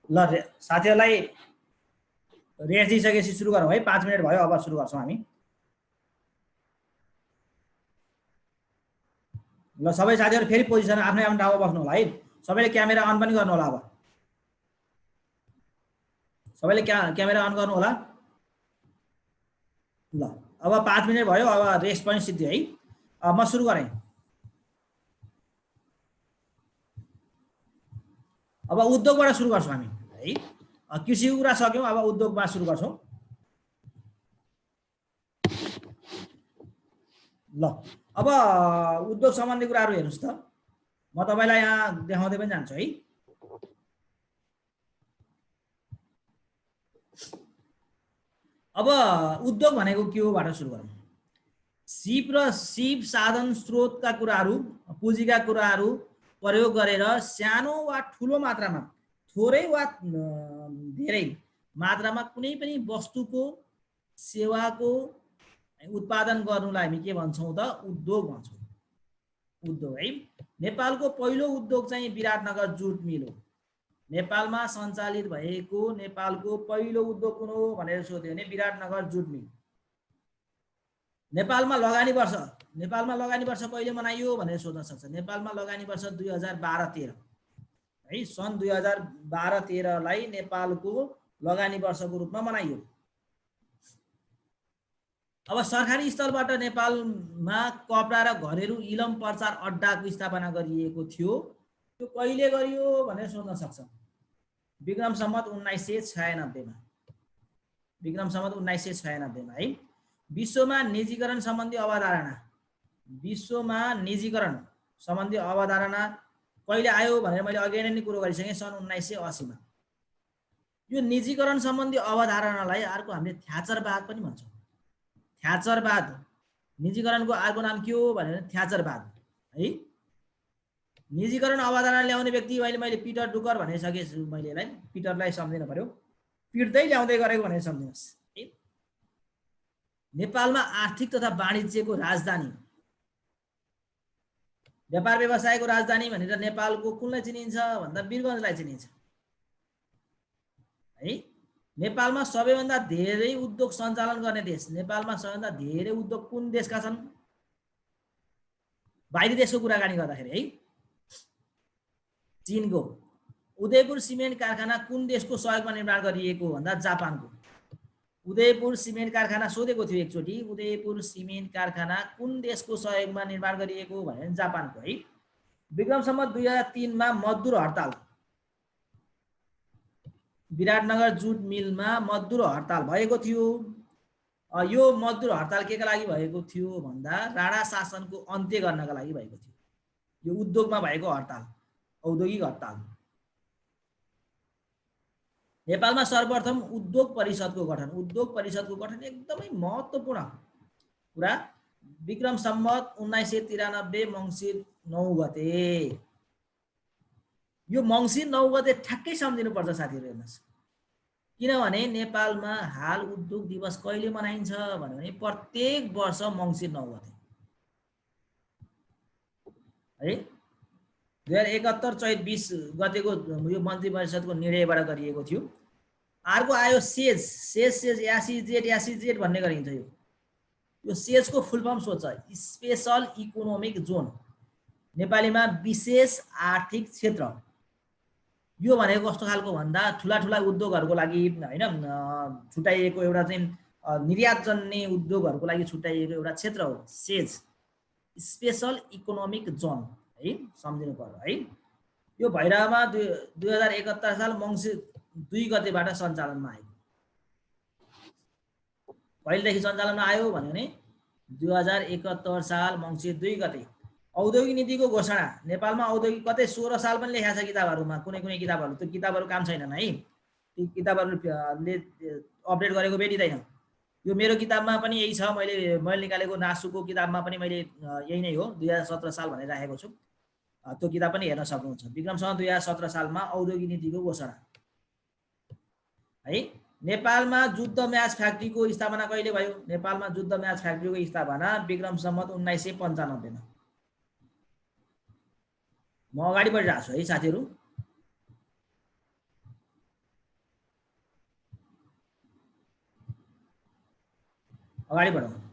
ल साथीहरूलाई रेस्ट दिइसकेपछि सुरु गरौँ है। 5 मिनट भयो, अब सुरु गर्छौँ हामी। ल सबै साथीहरू फेरि पोजिसन आफ्नै आफ्नो ठाउँमा बस्नु होला है। सबैले क्यामेरा अन पनि गर्नु होला। अब सबैले क्यामेरा अन गर्नु होला। ल अब 5 मिनट भयो, अब रेस्ट पनि सिद्धियो है। अब म सुरु गरेँ। अब उद्योगबाट सुरु गर्छौँ हामी है। कृषिको कुरा सक्यौँ, अब उद्योगमा सुरु गर्छौँ। ल अब उद्योग सम्बन्धी कुराहरू हेर्नुहोस् त, म तपाईँलाई यहाँ देखाउँदै पनि जान्छु है। अब उद्योग भनेको के हो बाट सुरु गरौँ। सिप र सिप साधन स्रोतका कुराहरू, पुँजीका कुराहरू प्रयोग गरेर सानो वा ठुलो मात्रामा, थोरै वा धेरै मात्रामा कुनै पनि वस्तुको सेवाको उत्पादन गर्नुलाई हामी के भन्छौँ त? उद्योग भन्छौँ। उद्योग है। नेपालको पहिलो उद्योग चाहिँ विराटनगर जुट मिल हो। नेपालमा सञ्चालित भएको नेपालको पहिलो उद्योग कुन हो भनेर सोध्यो भने विराटनगर जुट मिल। नेपालमा लगानी वर्ष कहिले मनाइयो भनेर सोध्न सक्छ। नेपालमा लगानी वर्ष 2012-13 है। सन् 2012-13लाई नेपालको लगानी वर्षको रूपमा मनाइयो। अब सरकारी स्तरबाट नेपालमा कपडा र घरेलु इलम प्रचार अड्डाको स्थापना गरिएको थियो। त्यो कहिले गरियो भनेर सोध्न सक्छ। विक्रम सम्वत 1996 मा। विक्रम सम्वत 1996 मा है। विश्वमा निजीकरण सम्बन्धी अवधारणा, विश्वमा निजीकरण सम्बन्धी अवधारणा कहिले आयो भनेर मैले अघि नै कुरो गरिसकेँ, सन् 1980 मा। यो निजीकरण सम्बन्धी अवधारणालाई अर्को हामीले थ्याचरवाद पनि भन्छौँ। थ्याचरवाद, निजीकरणको अर्को नाम के हो भनेर थ्याचरवाद है। निजीकरण अवधारणा ल्याउने व्यक्ति मैले पिटर डुकर भनिसके मैले यसलाई, पिटरलाई सम्झिनु पर्यो, पिट्दै ल्याउँदै गरेको भनेर सम्झिनुहोस् है। नेपालमा आर्थिक तथा वाणिज्यको राजधानी, व्यापार व्यवसायको राजधानी भनेर नेपालको कुनलाई चिनिन्छ भन्दा वीरगञ्जलाई चिनिन्छ है। नेपालमा सबैभन्दा धेरै उद्योग सञ्चालन गर्ने देश, नेपालमा सबैभन्दा धेरै उद्योग कुन देशका छन्? बाहिरी देशको कुराकानी गर्दाखेरि है, चीनको। उदयपुर सिमेन्ट कारखाना कुन देशको सहयोगमा निर्माण गरिएको भन्दा जापानको। उदयपुर सिमेन्ट कारखाना सोधेको थियो एकचोटि, उदयपुर सिमेन्ट कारखाना कुन देशको सहयोगमा निर्माण गरिएको भने जापानको है। विक्रम सम्वत 2003 मा मजदुर हडताल, विराटनगर जुट मिलमा मजदुर हडताल भएको थियो। यो मजदुर हडताल केका लागि भएको थियो भन्दा राणा शासनको अन्त्य गर्नका लागि भएको थियो। यो उद्योगमा भएको हडताल, औद्योगिक हडताल। नेपालमा सर्वप्रथम उद्योग परिषदको गठन, उद्योग परिषदको गठन एकदमै महत्त्वपूर्ण कुरा, विक्रम सम्वत 1993 मङ्सिर 9 गते। यो मङ्सिर 9 गते ठ्याक्कै सम्झिनुपर्छ साथीहरू। हेर्नुहोस्, किनभने नेपालमा हाल उद्योग दिवस कहिले मनाइन्छ भने प्रत्येक वर्ष मङ्सिर 9 गते है। 2071 चैत 20 गतेको यो मन्त्री परिषदको निर्णयबाट गरिएको थियो। अर्को आयो सेज, यासी जेड भन्ने गरिन्छ। यो सेजको फुल फर्म सोध्छ, स्पेशल इकोनोमिक जोन, नेपालीमा विशेष आर्थिक क्षेत्र। यो भनेको कस्तो खालको भन्दा ठुला ठुला उद्योगहरूको लागि हैन, छुट्याइएको एउटा चाहिँ निर्यात जन्ने उद्योगहरूको लागि छुट्याइएको एउटा क्षेत्र हो सेज, स्पेशल इकोनोमिक जोन है, सम्झिनु पर्यो है। यो भैरवमा 2071 साल मङ्सिर 2 गतेबाट सञ्चालनमा आयो। कहिलेदेखि सञ्चालनमा आयो भने 2071 साल मङ्सिर 2 गते। औद्योगिक नीतिको घोषणा, नेपालमा औद्योगिक कतै 16 साल पनि लेखेको छ किताबहरूमा, कुनै कुनै किताबहरू। त्यो किताबहरू काम छैनन् है, ती किताबहरूले अपडेट गरेको भेटिँदैन। यो मेरो किताबमा पनि यही छ, मैले निकालेको नासुको किताबमा पनि मैले यही नै हो, 2017 साल भनेर राखेको छु। त्यो किताब पनि हेर्न सक्नुहुन्छ। विक्रम सम्वत 2017 सालमा औद्योगिक नीतिको घोषणा है। नेपालमा जुद्ध म्याच फ्याक्ट्रीको स्थापना कहिले भयो? नेपालमा जुद्ध म्याच फ्याक्ट्रीको स्थापना विक्रम सम्वत 1995 मा। म अगाडि बढिरहेको छु है साथीहरू। अगाडि बढौँ।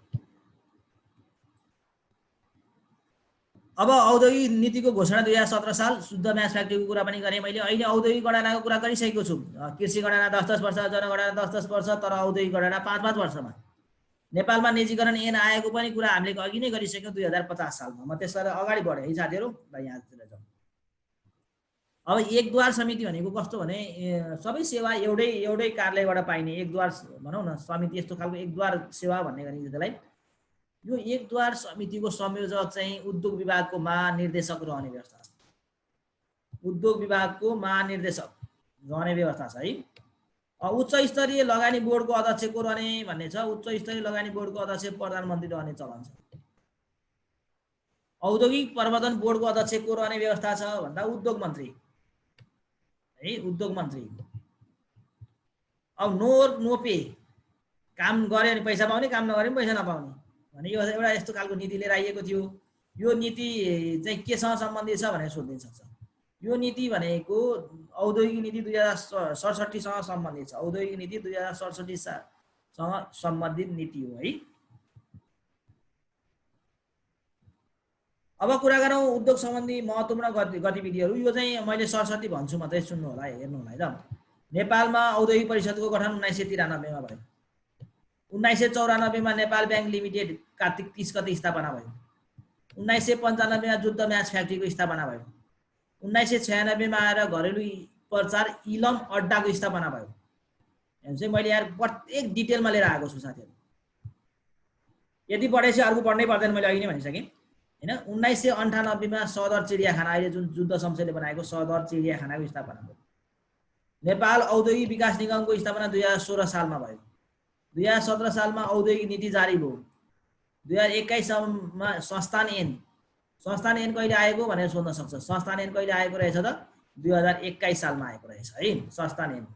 अब औद्योगिक नीतिको घोषणा 2017 साल, शुद्ध म्याच फ्याक्ट्रीको कुरा पनि गरेँ मैले। अहिले औद्योगिक गणनाको कुरा गरिसकेको छु। कृषि गणना 10-10 वर्ष, जनगणना 10-10 वर्ष, तर औद्योगिक गणना 5-5 वर्षमा। नेपालमा निजीकरण ऐन आएको पनि कुरा हामीले अघि नै गरिसक्यौँ 2050 सालमा। म त्यसबाट अगाडि बढेँ है साथीहरू, ल यहाँतिर जाउँ। अब एकद्वार समिति भनेको कस्तो भने सबै सेवा एउटै कार्यालयबाट पाइने एकद्वार भनौँ न समिति, यस्तो खालको एकद्वार सेवा भन्ने गरिन्छ त्यसलाई। यो एकद्वार समितिको संयोजक चाहिँ उद्योग विभागको महानिर्देशक रहने व्यवस्था छ। उद्योग विभागको महानिर्देशक रहने व्यवस्था छ है। उच्च स्तरीय लगानी बोर्डको अध्यक्ष को रहने भन्ने छ। उच्च स्तरीय लगानी बोर्डको अध्यक्ष प्रधानमन्त्री रहने चलन छ। औद्योगिक प्रवर्धन बोर्डको अध्यक्ष को रहने व्यवस्था छ भन्दा उद्योग मन्त्री है, उद्योग मन्त्री। अब नो पे, काम गरे भने पैसा पाउने, काम नगरे पनि पैसा नपाउने भने यो एउटा यस्तो खालको नीति लिएर आइएको थियो। यो नीति चाहिँ केसँग सम्बन्धित छ भनेर सोध्न सक्छ। यो नीति भनेको औद्योगिक नीति 2067 सँग सम्बन्धित छ। औद्योगिक नीति 2067 सँग सम्बन्धित नीति हो है। अब कुरा गरौँ उद्योग सम्बन्धी महत्त्वपूर्ण गतिविधिहरू। यो चाहिँ मैले 67 भन्छु मात्रै, सुन्नु होला, हेर्नु होला है त। नेपालमा औद्योगिक परिषदको गठन 1993 मा भयो। 1994 मा नेपाल ब्याङ्क लिमिटेड कार्तिक 30 गते स्थापना भयो। 1995 मा जुद्ध म्याच फ्याक्ट्रीको स्थापना भयो। 1996 मा आएर घरेलु प्रचार इलम अड्डाको स्थापना भयो। चाहिँ मैले यहाँ प्रत्येक डिटेलमा लिएर आएको छु साथीहरू। यदि पढेपछि अर्को पढ्नै पर्दैन, मैले अघि नै भनिसकेँ हैन। 1998 मा सदर चिडियाखाना, अहिले जुन जुद्ध शमशेरले बनाएको सदर चिडियाखानाको स्थापना भयो। नेपाल औद्योगिक विकास निगमको स्थापना 2016 सालमा भयो। 2017 सालमा औद्योगिक नीति जारी भयो। 2021 सालमा संस्थान ऐन कहिले आएको भनेर सोध्न सक्छ। संस्थान ऐन कहिले आएको रहेछ त? 2021 सालमा आएको रहेछ है संस्थान ऐन।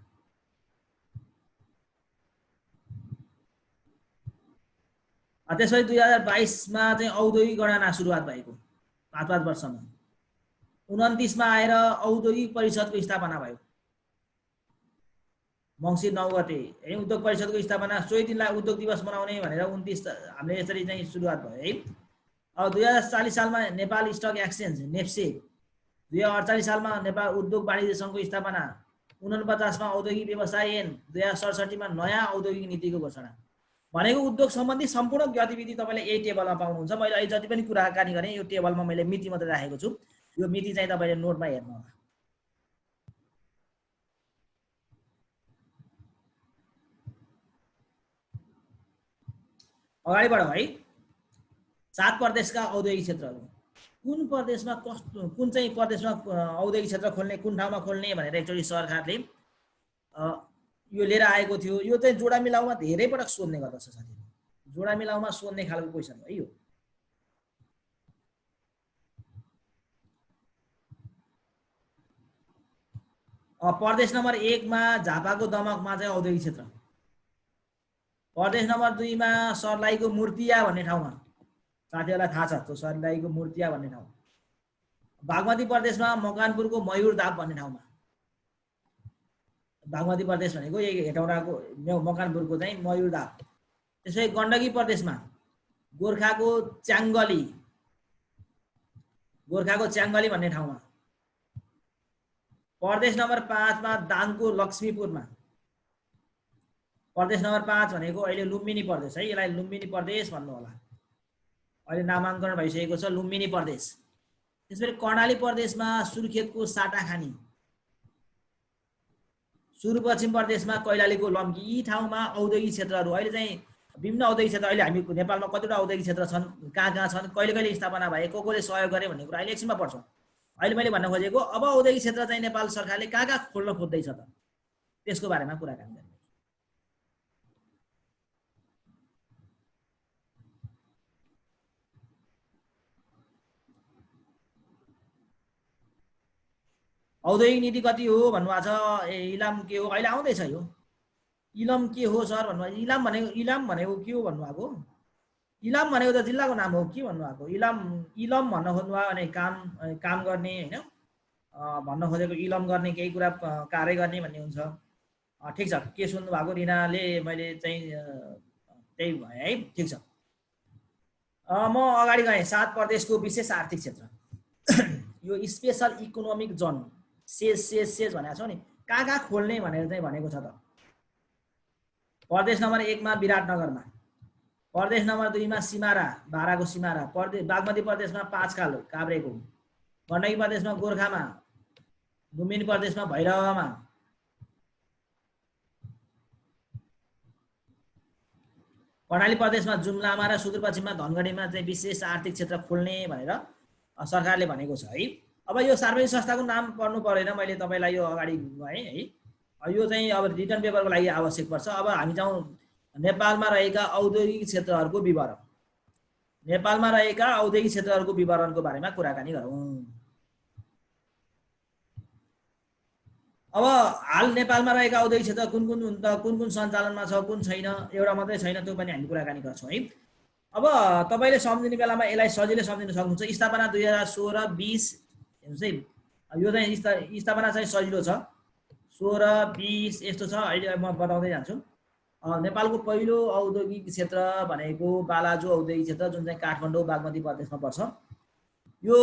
त्यसपछि 2022 मा चाहिँ औद्योगिक गणना सुरुवात भएको 5-5 वर्षमा। 29 मा आएर औद्योगिक परिषदको स्थापना भयो मङ्सिर 9 गते है। उद्योग परिषदको स्थापना, सोही दिनलाई उद्योग दिवस मनाउने भनेर 29 हामीले यसरी चाहिँ सुरुवात भयो है। अब 2040 सालमा नेपाल स्टक एक्सचेन्ज नेप्से। 2048 सालमा नेपाल उद्योग वाणिज्य सङ्घको स्थापना। 49 मा औद्योगिक व्यवसाय ऐन। 2067 मा नयाँ औद्योगिक नीतिको घोषणा। भनेको उद्योग सम्बन्धी सम्पूर्ण गतिविधि तपाईँले यही टेबलमा पाउनुहुन्छ। मैले अहिले जति पनि कुराकानी गरेँ यो टेबलमा मैले मिति मात्रै राखेको छु। यो मिति चाहिँ तपाईँले नोटमा हेर्नु होला। अगाडि बढौँ है। 7 प्रदेशका औद्योगिक क्षेत्रहरू। कुन प्रदेशमा कस्तो, कुन चाहिँ प्रदेशमा औद्योगिक क्षेत्र खोल्ने, कुन ठाउँमा खोल्ने भनेर एकचोटि सरकारले यो लिएर आएको थियो। यो चाहिँ जोडा मिलाउमा धेरै पटक सोध्ने गर्दछ साथीहरू। जोडा मिलाउमा सोध्ने खालको क्वेसन हो यो। प्रदेश नम्बर 1 मा झापाको दमकमा चाहिँ औद्योगिक क्षेत्र। प्रदेश नम्बर 2 मा सर्लाहीको मूर्तिया भन्ने ठाउँमा, साथीहरूलाई थाहा छ त्यो सर्लाहीको मूर्तिया भन्ने ठाउँ। बागमती प्रदेशमा मकवानपुरको मयूरधाप भन्ने ठाउँमा। बागमती प्रदेश भनेको यही हेटौडाको मकवानपुरको चाहिँ मयूरधाप। त्यसै गण्डकी प्रदेशमा गोर्खाको च्याङ्गली भन्ने ठाउँमा। प्रदेश नम्बर 5 मा दाङको लक्ष्मीपुरमा। प्रदेश नम्बर 5 भनेको अहिले लुम्बिनी प्रदेश है, यसलाई लुम्बिनी प्रदेश भन्नु होला। अहिले नामाङ्कन भइसकेको छ लुम्बिनी प्रदेश। त्यसपछि कर्णाली प्रदेशमा सुर्खेतको साटाखानी। सुदूरपश्चिम प्रदेशमा कैलालीको लम्की। यी ठाउँमा औद्योगिक क्षेत्रहरू अहिले चाहिँ विभिन्न औद्योगिक क्षेत्र, अहिले हामी नेपालमा कतिवटा औद्योगिक क्षेत्र छन्, कहाँ छन्, कहिले स्थापना भए, कसले सहयोग गरे भन्ने कुरा अहिले एकछिनमा पढ्छौँ। अहिले मैले भन्न खोजेको अब औद्योगिक क्षेत्र चाहिँ नेपाल सरकारले कहाँ खोल्न खोज्दैछ त त्यसको बारेमा कुराकानी गर्ने। औद्योगिक नीति कति हो भन्नुभएको छ। इलाम के हो अहिले आउँदैछ यो। इलम के हो सर भन्नुभएको। इलाम भनेको के हो भन्नुभएको। इलाम भनेको त जिल्लाको नाम हो, के भन्नुभएको। इलम भन्न खोज्नुभयो भने काम गर्ने होइन भन्न खोजेको। इलम गर्ने, केही कुरा कार्य गर्ने भन्ने हुन्छ। ठिक छ, के सुन्नु भएको रिनाले। मैले चाहिँ त्यही भयो है। ठिक छ, म अगाडि गएँ। 7 प्रदेशको विशेष आर्थिक क्षेत्र, यो स्पेशल इकोनोमिक जोन सेज भनेको छौ नि, कहाँ खोल्ने भनेर चाहिँ भनेको छ त। प्रदेश नम्बर 1 मा विराटनगरमा, प्रदेश नम्बर 2 मा सिमारा, बाराको सिमारा, बागमती प्रदेशमा पाँचखाल काभ्रेको, गण्डकी प्रदेशमा गोर्खामा, लुम्बिनी प्रदेशमा भैरवमा, कर्णाली प्रदेशमा जुम्लामा र सुदूरपश्चिममा धनगढीमा चाहिँ विशेष आर्थिक क्षेत्र खोल्ने भनेर सरकारले भनेको छ है। अब यो सार्वजनिक संस्थाको नाम पढ्नु परेन, मैले तपाईलाई यो अगाडि गएँ है। यो चाहिँ अब रिटर्न पेपरको लागि आवश्यक पर्छ। अब हामी जाउँ नेपालमा रहेका औद्योगिक क्षेत्रहरूको विवरण। नेपालमा रहेका औद्योगिक क्षेत्रहरूको विवरणको बारेमा कुराकानी गरौँ। अब हाल नेपालमा रहेका औद्योगिक क्षेत्र कुन हुन् त, कुन सञ्चालनमा छ, कुन छैन, एउटा मात्रै छैन, त्यो पनि हामी कुराकानी गर्छौँ है। अब तपाईले सम्झिने बेलामा यसलाई सजिलै सम्झिन सक्नुहुन्छ। स्थापना 2016-20 हेर्नुहोस् है, यो चाहिँ स्थापना चाहिँ सजिलो छ, 16-20 यस्तो छ। अहिले म बताउँदै जान्छु। नेपालको पहिलो औद्योगिक क्षेत्र भनेको बालाजु औद्योगिक क्षेत्र, जुन चाहिँ काठमाडौँ बागमती प्रदेशमा पर्छ। यो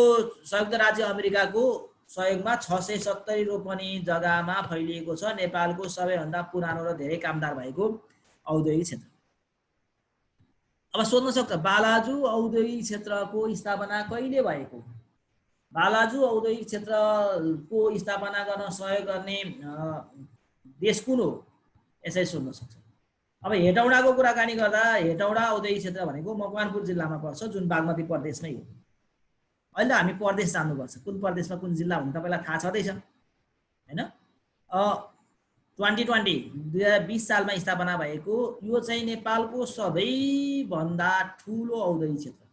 संयुक्त राज्य अमेरिकाको सहयोगमा 670 रोपनी जग्गामा फैलिएको छ। नेपालको सबैभन्दा पुरानो र धेरै कामदार भएको औद्योगिक क्षेत्र। अब सोध्न सक्छ, बालाजु औद्योगिक क्षेत्रको स्थापना कहिले भएको? बालाजु औद्योगिक क्षेत्रको स्थापना गर्न सहयोग गर्ने देश कुन हो, यसरी सोध्न सक्छ। अब हेटौडाको कुराकानी गर्दा हेटौडा औद्योगिक क्षेत्र भनेको मकवानपुर जिल्लामा पर्छ, जुन बागमती प्रदेशमै हो। अहिले हामी प्रदेश जान्नुपर्छ, कुन प्रदेशमा कुन जिल्ला हुनु तपाईँलाई थाहा छँदैछ हैन। 2020 सालमा स्थापना भएको यो चाहिँ नेपालको सबैभन्दा ठुलो औद्योगिक क्षेत्र।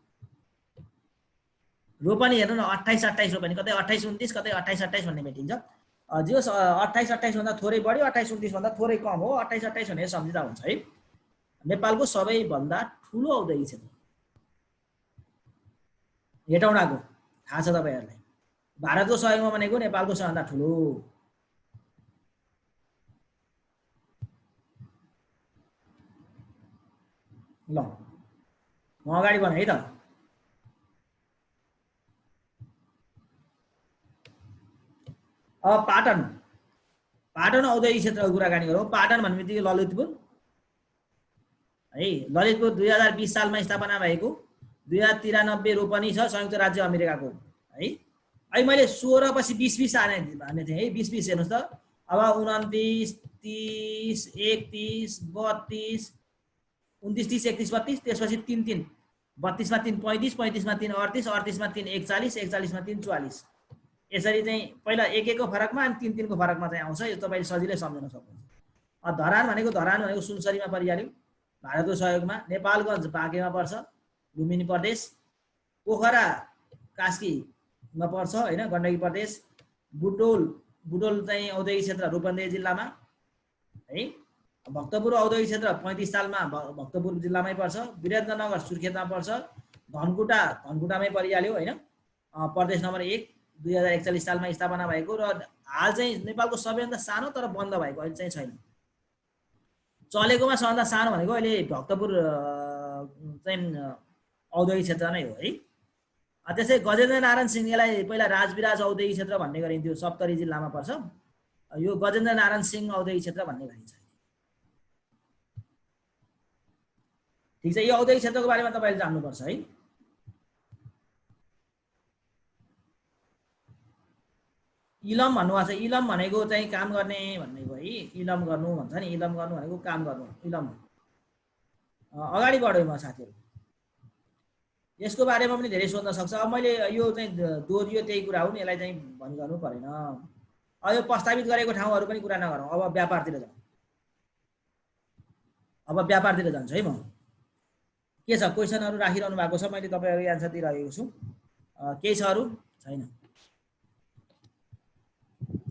रोपनी हेर्नु न, 28-28 रोपनी, कतै 28-29, कतै 28-28 भन्ने भेटिन्छ। जो 28-28 भन्दा थोरै बढी, 28-29 भन्दा थोरै कम हो, 28-28 भनेर सम्झिँदा हुन्छ है। नेपालको सबैभन्दा ठुलो औद्योगिक क्षेत्र हेटौडाको थाहा छ तपाईहरुलाई। भारतको सहयोगमा बनेको नेपालको सबैभन्दा ठुलो। ल म अगाडि बढेँ है त। अब पाटन औद्योगिक क्षेत्रको कुराकानी गरौँ। पाटन भन्नेबित्तिकै ललितपुर है। ललितपुर 2020 सालमा स्थापना भएको, 2093 रोपनी छ, संयुक्त राज्य अमेरिकाको है। अहिले मैले 16 पछि 20-20 आने भन्ने थिएँ है। 20-20 हेर्नुहोस् त। अब 29, 30, 31, 32, 29, 30, 31, 32, त्यसपछि 3-3, 32 मा 3 35, 35 मा 3 38, 38 मा 3 41, 41 मा 3 44, यसरी चाहिँ पहिला 1-1 को फरकमा अनि 3-3 को फरकमा चाहिँ आउँछ। यो तपाईले सजिलै सम्झन सक्नुहुन्छ। धरान भनेको सुनसरीमा परिहाल्यो, भारतको सहयोगमा। नेपालगञ्ज बाँकेमा पर्छ, लुम्बिनी प्रदेश। पोखरा कास्कीमा पर्छ हैन, गण्डकी प्रदेश। बुटोल चाहिँ औद्योगिक क्षेत्र रूपन्देही जिल्लामा है। भक्तपुर औद्योगिक क्षेत्र 35 सालमा भक्तपुर जिल्लामै पर्छ। वीरेन्द्रनगर सुर्खेतमा पर्छ। धनकुटामै परिहाल्यो हैन। प्रदेश नम्बर 1 2041 सालमा स्थापना भएको र हाल चाहिँ नेपालको सबैभन्दा सानो तर बन्द भएको, अहिले चाहिँ छैन। चलेकोमा सबभन्दा सानो भनेको अहिले भक्तपुर चाहिँ औद्योगिक क्षेत्र नै हो है। त्यसै गजेन्द्र नारायण सिंहलाई पहिला राजविराज औद्योगिक क्षेत्र भन्ने गरिन्थ्यो, सप्तरी जिल्लामा पर्छ। यो गजेन्द्र नारायण सिंह औद्योगिक क्षेत्र भन्ने गरिन्छ। ठीक छ, यो औद्योगिक क्षेत्रको बारेमा तपाईले जान्नुपर्छ है। इलम भन्नुभएको छ। इलम भनेको चाहिँ काम गर्ने भन्ने भयो है। इलम गर्नु भन्छ नि, इलम गर्नु भनेको काम गर्नु, इलम। अगाडि बढ्यो म साथीहरु, यसको बारेमा पनि धेरै सोध्न सक्छ। अब मैले यो चाहिँ दोहोरियो त्यही कुरा हो नि, यसलाई चाहिँ भनिरहनु परेन। अब यो प्रस्तावित गरेको ठाउँहरु पनि कुरा नगरौँ। अब व्यापारतिर जाउँ। अब व्यापारतिर जान्छु है म। के छ, क्वेशनहरु राखिरहनु भएको छ, मैले तपाईहरुको एन्सर दिइरहेको छु। केही छ अरु? छैन।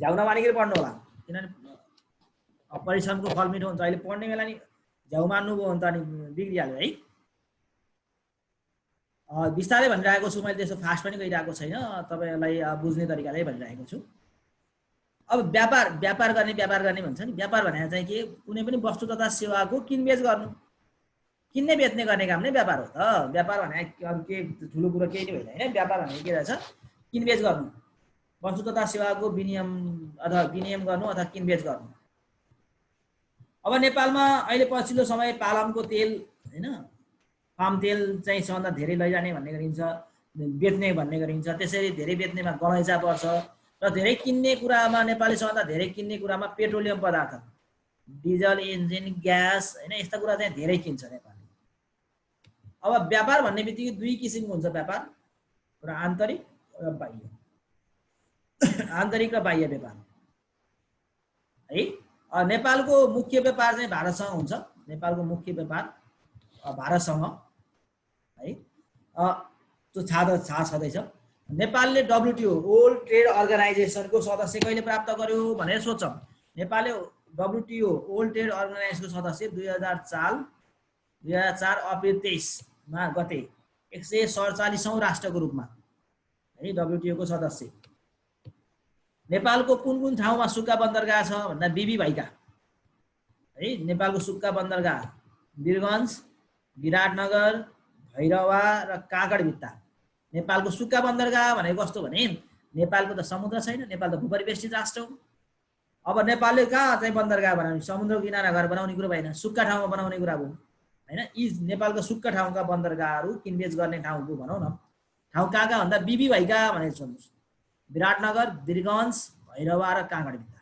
झ्याउ नमानिकन पढ्नु होला, किनभने परिश्रमको फल मिठो हुन्छ। अहिले पढ्ने बेला नि झ्याउ मान्नुभयो भने त अनि बिग्रिहाल्यो है। बिस्तारै भनिरहेको छु मैले, त्यसो फास्ट पनि गइरहेको छैन, तपाईहरुलाई बुझ्ने तरिकाले भनिरहेको छु। अब व्यापार गर्ने भन्छ नि। व्यापार भनेको चाहिँ के, कुनै पनि वस्तु तथा सेवाको किनबेच गर्नु। किन्ने बेच्ने गर्ने काम नै व्यापार हो त। व्यापार भने अरू के ठुलो कुरो केही नै होइन होइन। व्यापार भने के रहेछ, किनबेच गर्नु, वस्तु तथा सेवाको विनिमय अथवा विनिमय गर्नु अथवा किनबेच गर्नु। अब नेपालमा अहिले पछिल्लो समय पालमको तेल होइन, पाम तेल चाहिँ सबभन्दा धेरै लैजाने भन्ने गरिन्छ, बेच्ने भन्ने गरिन्छ। त्यसरी धेरै बेच्नेमा गलैँचा पर्छ र धेरै किन्ने कुरामा नेपाली सबभन्दा धेरै किन्ने कुरामा पेट्रोलियम पदार्थ, डिजल इन्जिन, ग्यास होइन, यस्ता कुरा चाहिँ धेरै किन्छ नेपालले। अब व्यापार भन्ने बित्तिकै दुई किसिमको हुन्छ व्यापार, र आन्तरिक र बाह्य। आन्तरिक र बाह्य व्यापार है। नेपालको मुख्य व्यापार चाहिँ भारतसँग हुन्छ। नेपालको मुख्य व्यापार भारतसँग है, त्यो थाहा छँदैछ। नेपालले WTO वर्ल्ड ट्रेड अर्गनाइजेसनको सदस्य कहिले प्राप्त गर्यो भनेर सोच्छौँ। नेपालले WTO वर्ल्ड ट्रेड अर्गनाइजेसनको सदस्य 2004 अप्रिल 23 गते 147औं राष्ट्रको रूपमा है WTO को सदस्य। नेपालको कुन कुन ठाउँमा सुक्खा बन्दरगाह छ भन्दा बिबी भाइका है, नेपालको सुक्खा बन्दरगाह वीरगञ्ज, विराटनगर, भैरवा र काँकडभिट्टा। नेपालको सुक्खा बन्दरगाह भनेको कस्तो भने नेपालको त समुद्र छैन, नेपाल त भूपरिवेष्टित राष्ट्र हो। अब नेपालले कहाँ चाहिँ बन्दरगाह बनाउने, समुद्र किनारा घर बनाउने कुरो भएन, सुक्खा ठाउँमा बनाउने कुरा हो होइन। यी नेपालको सुक्खा ठाउँका बन्दरगाहहरू किनबेच गर्ने ठाउँको भनौँ न, ठाउँ कहाँ कहाँ भन्दा बिबी भाइका भनेर सोध्नुहोस्, विराटनगर, वीरगञ्ज, भैरवा र काँकडभिट्टा।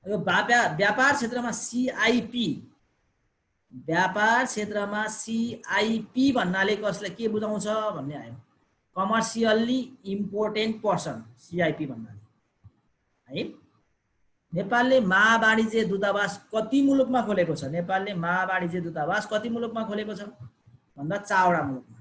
यो व्यापार क्षेत्रमा CIP, व्यापार क्षेत्रमा CIP भन्नाले कसले के बुझाउँछ भन्ने आयो, कमर्सियल्ली इम्पोर्टेन्ट पर्सन, CIP भन्नाले है। नेपालले महावाणिज्य दूतावास कति मुलुकमा खोलेको छ? नेपालले महावाणिज्य दूतावास कति मुलुकमा खोलेको छ भन्दा 4 वटा मुलुकमा,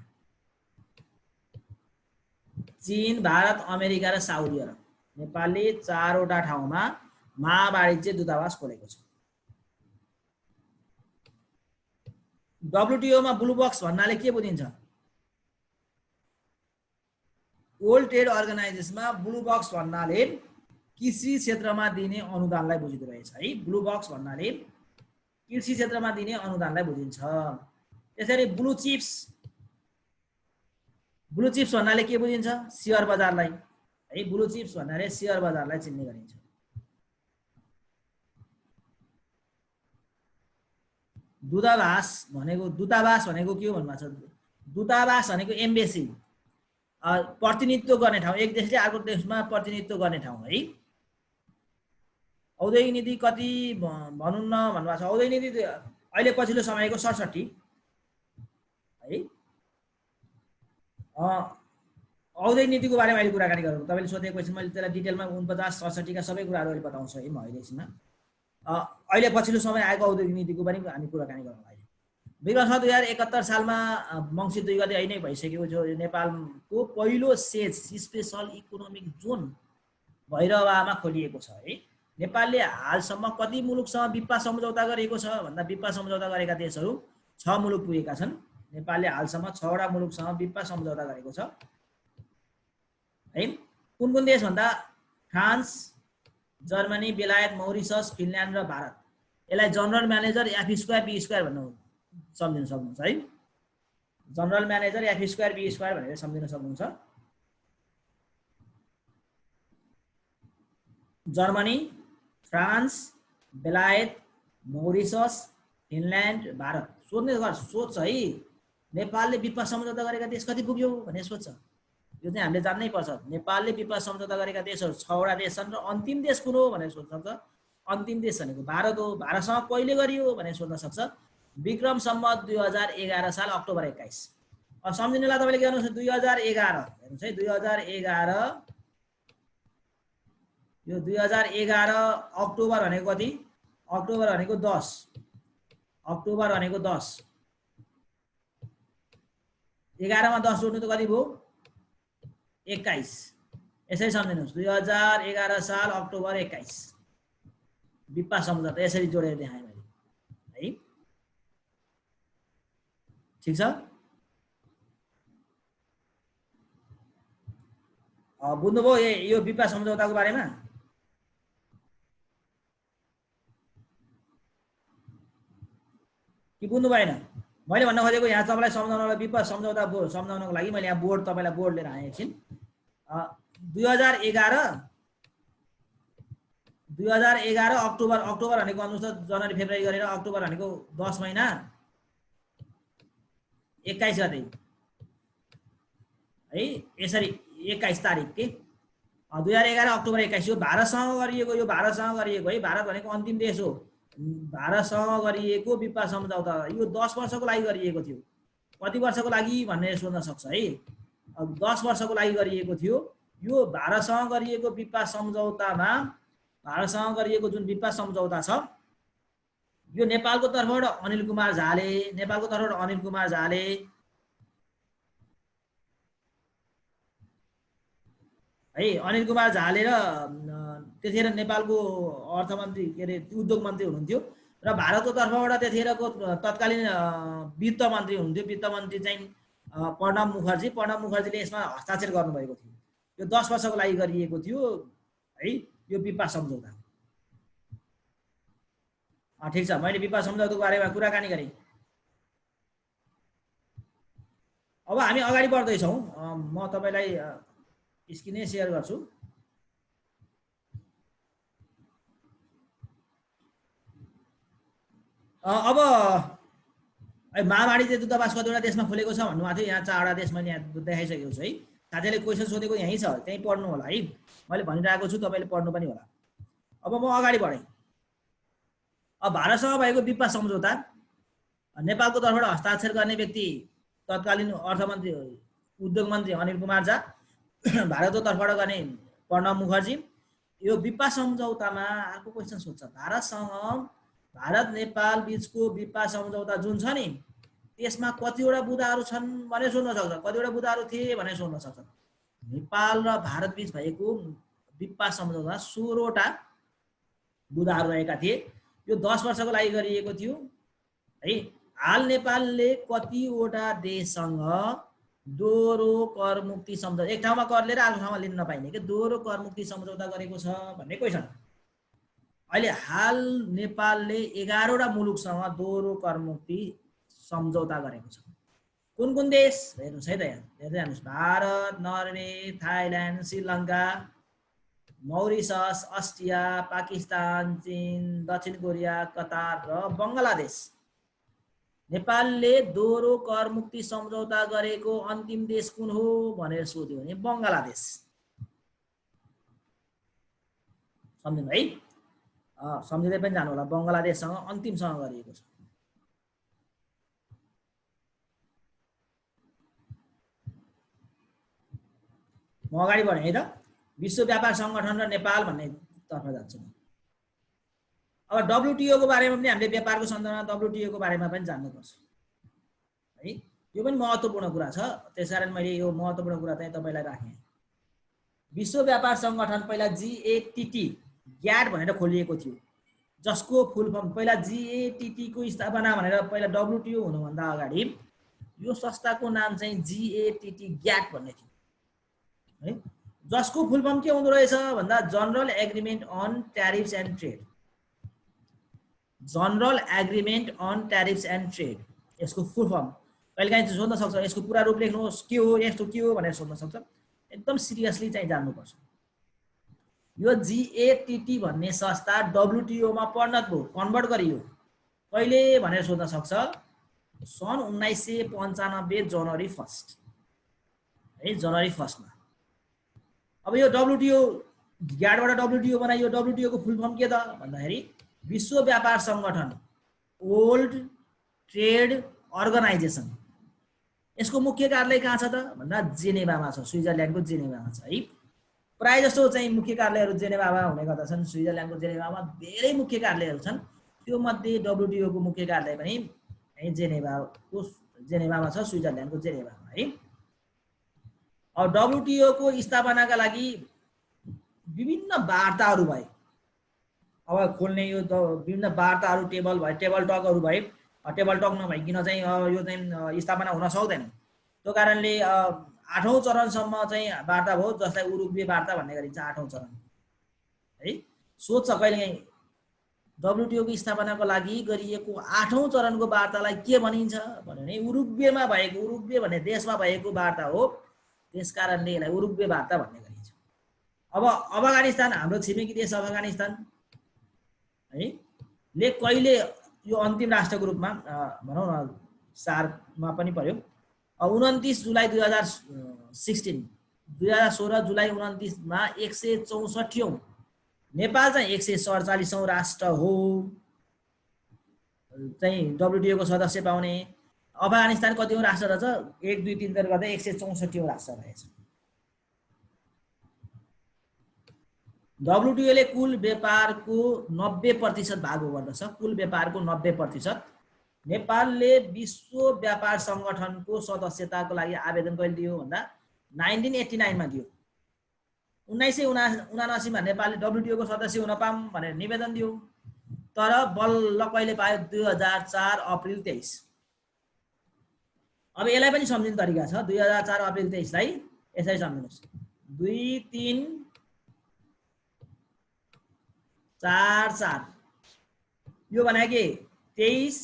चीन, भारत, अमेरिका र साउदी अरब। नेपालले 4 वटा ठाउँमा महावाणिज्य दूतावास खोलेको छ। WTO मा ब्लू बक्स भन्नाले के बुझिन्छ? वर्ल्ड ट्रेड अर्गनाइजेसनमा ब्लू बक्स भन्नाले कृषि क्षेत्रमा दिने अनुदानलाई बुझिँदो रहेछ है। ब्लू बक्स भन्नाले कृषि क्षेत्रमा दिने अनुदानलाई बुझिन्छ। त्यसरी ब्लू चिप्स भन्नाले के बुझिन्छ? शेयर बजारलाई है। ब्लू चिप्स भन्नाले शेयर बजारलाई चिन्ने गरिन्छ। दूतावास भनेको के हो भन्नुभएको छ? दूतावास भनेको एम्बेसी, प्रतिनिधित्व गर्ने ठाउँ, एक देशले अर्को देशमा प्रतिनिधित्व गर्ने ठाउँ है। औद्योगिक नीति कति भनौँ न भन्नुभएको छ। औद्योगिक नीति अहिले पछिल्लो समयको 67 है। औद्योगिक नीतिको बारेमा अहिले कुराकानी गरौँ। तपाईँले सोधेको क्वेसन मैले त्यसलाई डिटेलमा 49, 67 का सबै कुराहरू अहिले बताउँछु है म अहिले एकछिनमा। अहिले पछिल्लो समय आएको औद्योगिक नीतिको पनि हामी कुराकानी गरौँ। अहिले विगत 2071 सालमा मङ्सिर 2 गते अहिले नै भइसकेको थियो। नेपालको पहिलो सेज स्पेशल इकोनोमिक जोन भैरवामा खोलिएको छ है। नेपालले हालसम्म कति मुलुकसँग विपा सम्झौता गरेको छ भन्दा विपा सम्झौता गरेका देशहरू 6 मुलुक पुगेका छन्। नेपालले हालसम्म 6 वटा मुलुकसँग विपा सम्झौता गरेको छ है। कुन कुन देश भन्दा फ्रान्स, जर्मनी, बेलायत, मौरिसस, फिनल्यान्ड र भारत। यसलाई जनरल म्यानेजर F²B² भन्नु सम्झिन सक्नुहुन्छ है। जनरल म्यानेजर F²B² भनेर सम्झिन सक्नुहुन्छ। जर्मनी, फ्रान्स, बेलायत, मौरिसस, फिनल्यान्ड, भारत। सोध्छ है नेपालले विपा सम्झौता गरेका देश कति पुग्यो भनेर सोध्छ। यो चाहिँ हामीले जान्नै पर्छ। नेपालले विपा सम्झौता गरेका देशहरू 6 वटा देश छन् र अन्तिम देश कुन हो भनेर सोध्न सक्छ। अन्तिम देश भनेको भारत हो। भारतसँग कहिले गरियो भनेर सोध्न सक्छ। विक्रम सम्वत 2011 साल अक्टोबर 21। सम्झिनुलाई तपाईँले के गर्नुहोस्, 2011 हेर्नुहोस् है। 2011 यो 2011 अक्टोबर भनेको कति? अक्टोबर भनेको 10, अक्टोबर भनेको 10, 11 मा 10 जोड्नु त कति भयो? 21। यसरी सम्झिनुहोस्, 2011 साल अक्टोबर 21 विपा सम्झौता यसरी जोडेर देखाएँ मैले है। ठिक छ। बुझ्नुभयो यो विपा सम्झौताको बारेमा? कि बुझ्नु भएन? मैले भन्न खोजेको यहाँ तपाईँलाई सम्झाउनलाई विपद सम्झाउनको लागि मैले यहाँ बोर्ड तपाईँलाई बोर्ड लिएर आएँ एकछिन। 2011 अक्टोबर भनेको भन्नुहोस् त, जनवरी फेब्रुअरी गरेर अक्टोबर भनेको 10 महिना 21 गते है, यसरी 21 तारिक के 2011 अक्टोबर 21 यो भारतसँग गरिएको है। भारत भनेको अन्तिम देश हो। भारतसँग गरिएको विपा सम्झौता यो 10 वर्षको लागि गरिएको थियो। कति वर्षको लागि भन्ने सोध्न सक्छ है। अब 10 वर्षको लागि गरिएको थियो। यो भारतसँग गरिएको विपा सम्झौतामा, भारतसँग गरिएको जुन विपा सम्झौता छ, यो नेपालको तर्फबाट अनिल कुमार झाले है, अनिल कुमार झाले र त्यतिखेर नेपालको अर्थमन्त्री के अरे उद्योग मन्त्री हुनुहुन्थ्यो र भारतको तर्फबाट त्यतिखेरको तत्कालीन वित्त मन्त्री हुनुहुन्थ्यो। वित्त मन्त्री चाहिँ प्रणब मुखर्जीले यसमा हस्ताक्षर गर्नुभएको थियो। यो 10 वर्षको लागि गरिएको थियो है यो विपा सम्झौता। ठिक छ, मैले विपा सम्झौताको बारेमा कुराकानी गरेँ। अब हामी अगाडि बढ्दैछौँ। म तपाईलाई स्क्रिन सेयर गर्छु। अब महावाणिज्य दूतावास कतिवटा देशमा खोलेको छ भन्नुभएको थियो। यहाँ 4वटा देश मैले यहाँ देखाइसकेको छु है। साथीले क्वेसन सोधेको यहीँ छ, त्यहीँ पढ्नु होला है। मैले भनिरहेको छु, तपाईँले पढ्नु पनि होला। अब म अगाडि बढेँ। अब भारतसँग भएको विपा सम्झौता नेपालको तर्फबाट हस्ताक्षर गर्ने व्यक्ति तत्कालीन अर्थमन्त्री उद्योग मन्त्री अनिल कुमार झा, भारतको तर्फबाट गर्ने प्रणब मुखर्जी। यो विपा सम्झौतामा अर्को क्वेसन सोध्छ, भारत नेपाल बीचको विपा सम्झौता जुन छ नि त्यसमा कतिवटा बुदाहरू छन् भनेर सोध्न सक्छ। कतिवटा बुदाहरू थिए भनेर सोध्न सक्छ। नेपाल र भारत बीच भएको विपा सम्झौता 16वटा बुदाहरू रहेका थिए। यो 10 वर्षको लागि गरिएको थियो है। हाल नेपालले कतिवटा देशसँग दोहोरो कर मुक्ति सम्झौता, एक ठाउँमा कर लिएर अर्को ठाउँमा लिन नपाइने के दोहोरो कर मुक्ति सम्झौता गरेको छ भन्ने क्वेसन। अहिले हाल नेपालले 11वटा मुलुकसँग दोहोरो कर मुक्ति सम्झौता गरेको छ। कुन कुन देश हेर्नुहोस् है त, यहाँ हेर्दै जानुहोस्। भारत, नर्वे, थाइल्यान्ड, श्रीलङ्का, मौरिसस, अस्ट्रिया, पाकिस्तान, चीन, दक्षिण कोरिया, कतार र बङ्गलादेश। नेपालले दोहोरो कर मुक्ति सम्झौता गरेको अन्तिम देश कुन हो भनेर सोध्यो भने बङ्गलादेश। सम्झिनु है, सम्झिँदै पनि जानु होला। बङ्गलादेशसँग अन्तिमसँग गरिएको छ। म अगाडि बढेँ है त। विश्व व्यापार सङ्गठन र नेपाल भन्ने तर्फ जान्छु। अब WTO को बारेमा पनि हामीले व्यापारको सन्दर्भमा WTO को बारेमा पनि जान्नुपर्छ है। यो पनि महत्त्वपूर्ण कुरा छ, त्यसकारण मैले यो महत्त्वपूर्ण कुरा चाहिँ तपाईलाई राखेँ। विश्व व्यापार सङ्गठन पहिला GATT भनेर खोलिएको थियो, जसको फुल फर्म पहिला GATT को स्थापना भनेर पहिला WTO हुनुभन्दा अगाडि यो संस्थाको नाम चाहिँ GATT भन्ने थियो है। जसको फुल फर्म के हुँदो रहेछ भन्दा general agreement on tariffs and trade. General agreement on tariffs and trade यसको फुल फर्म कहिलेकाहीँ सोध्न सक्छ। यसको पुरा रूप लेख्नुहोस्, के हो यस्तो के हो भनेर सोध्न सक्छ। एकदम सिरियसली चाहिँ जान्नुपर्छ। यो GATT भन्ने संस्था WTO मा परिणत भयो, कन्भर्ट गरियो। कहिले भनेर सोध्न सक्छ। सन् 1995 जनवरी 1 है, जनवरी 1 मा। अब यो WTO GATT बाट WTO बनाइयो। WTO को फुल फर्म के त भन्दाखेरि विश्व व्यापार सङ्गठन, वर्ल्ड ट्रेड अर्गनाइजेसन। यसको मुख्य कार्यालय कहाँ छ त भन्दा जेनेभामा छ, स्विजरल्यान्डको जेनेभामा छ है। प्राय जस्तो चाहिँ मुख्य कार्यालयहरू जेनेभामा हुने गर्दछन्। स्विजरल्यान्डको जेनेभामा धेरै मुख्य कार्यालयहरू छन्। त्यो मध्ये WTO को मुख्य कार्यालय पनि जेनेभामा छ, स्विजरल्यान्डको जेनेभामा है। अब WTO को स्थापनाका लागि विभिन्न वार्ताहरू भए। अब खोल्ने यो विभिन्न वार्ताहरू टेबल टकहरू भए। टेबल टक नभइकन चाहिँ यो चाहिँ स्थापना हुन सक्दैन। त्यो कारणले 8औं चरणसम्म चाहिँ वार्ता भयो, जसलाई उरुग्वे वार्ता भन्ने गरिन्छ। 8औं चरण है। सोध्छ कहिलेकाहीँ डब्ल्युटिओ को स्थापनाको लागि गरिएको 8औं चरणको वार्तालाई के भनिन्छ भने उरुग्वेमा भएको, उरुग्वे भन्ने देशमा भएको वार्ता हो। त्यसकारणले यसलाई उरुग्वे वार्ता भन्ने गरिन्छ। अब अफगानिस्तान, हाम्रो छिमेकी देश अफगानिस्तान है ले कहिले यो अन्तिम राष्ट्रको रूपमा भनौँ न 4 मा पनि पर्यो। 29 जुलाई 2016 जुलाई 29 मा 164औं, नेपाल चाहिँ 147औं राष्ट्र हो चाहिँ डब्ल्युटिओ को सदस्य पाउने। अफगानिस्तान कतिऔं राष्ट्र रहेछ? 1 2 3 गर्दै 164औं राष्ट्र रहेछ। डब्ल्युटिओ ले कुल व्यापारको 90% भाग गर्दछ। कुल व्यापारको 90%। नेपालले विश्व व्यापार संगठनको सदस्यताको लागि आवेदन कहिले दियो भन्दा 1989 मा दियो। 1979 मा नेपालले डब्ल्युटिओ को सदस्य हुन पाऊँ भनेर निवेदन दियो। तर बल्ल कहिले पायो? 2004 अप्रिल 23। अब यसलाई पनि सम्झिने तरिका छ। 2004 अप्रिल 23 लाई यसरी सम्झिनुस्। 2 3 4 4 यो भने के 23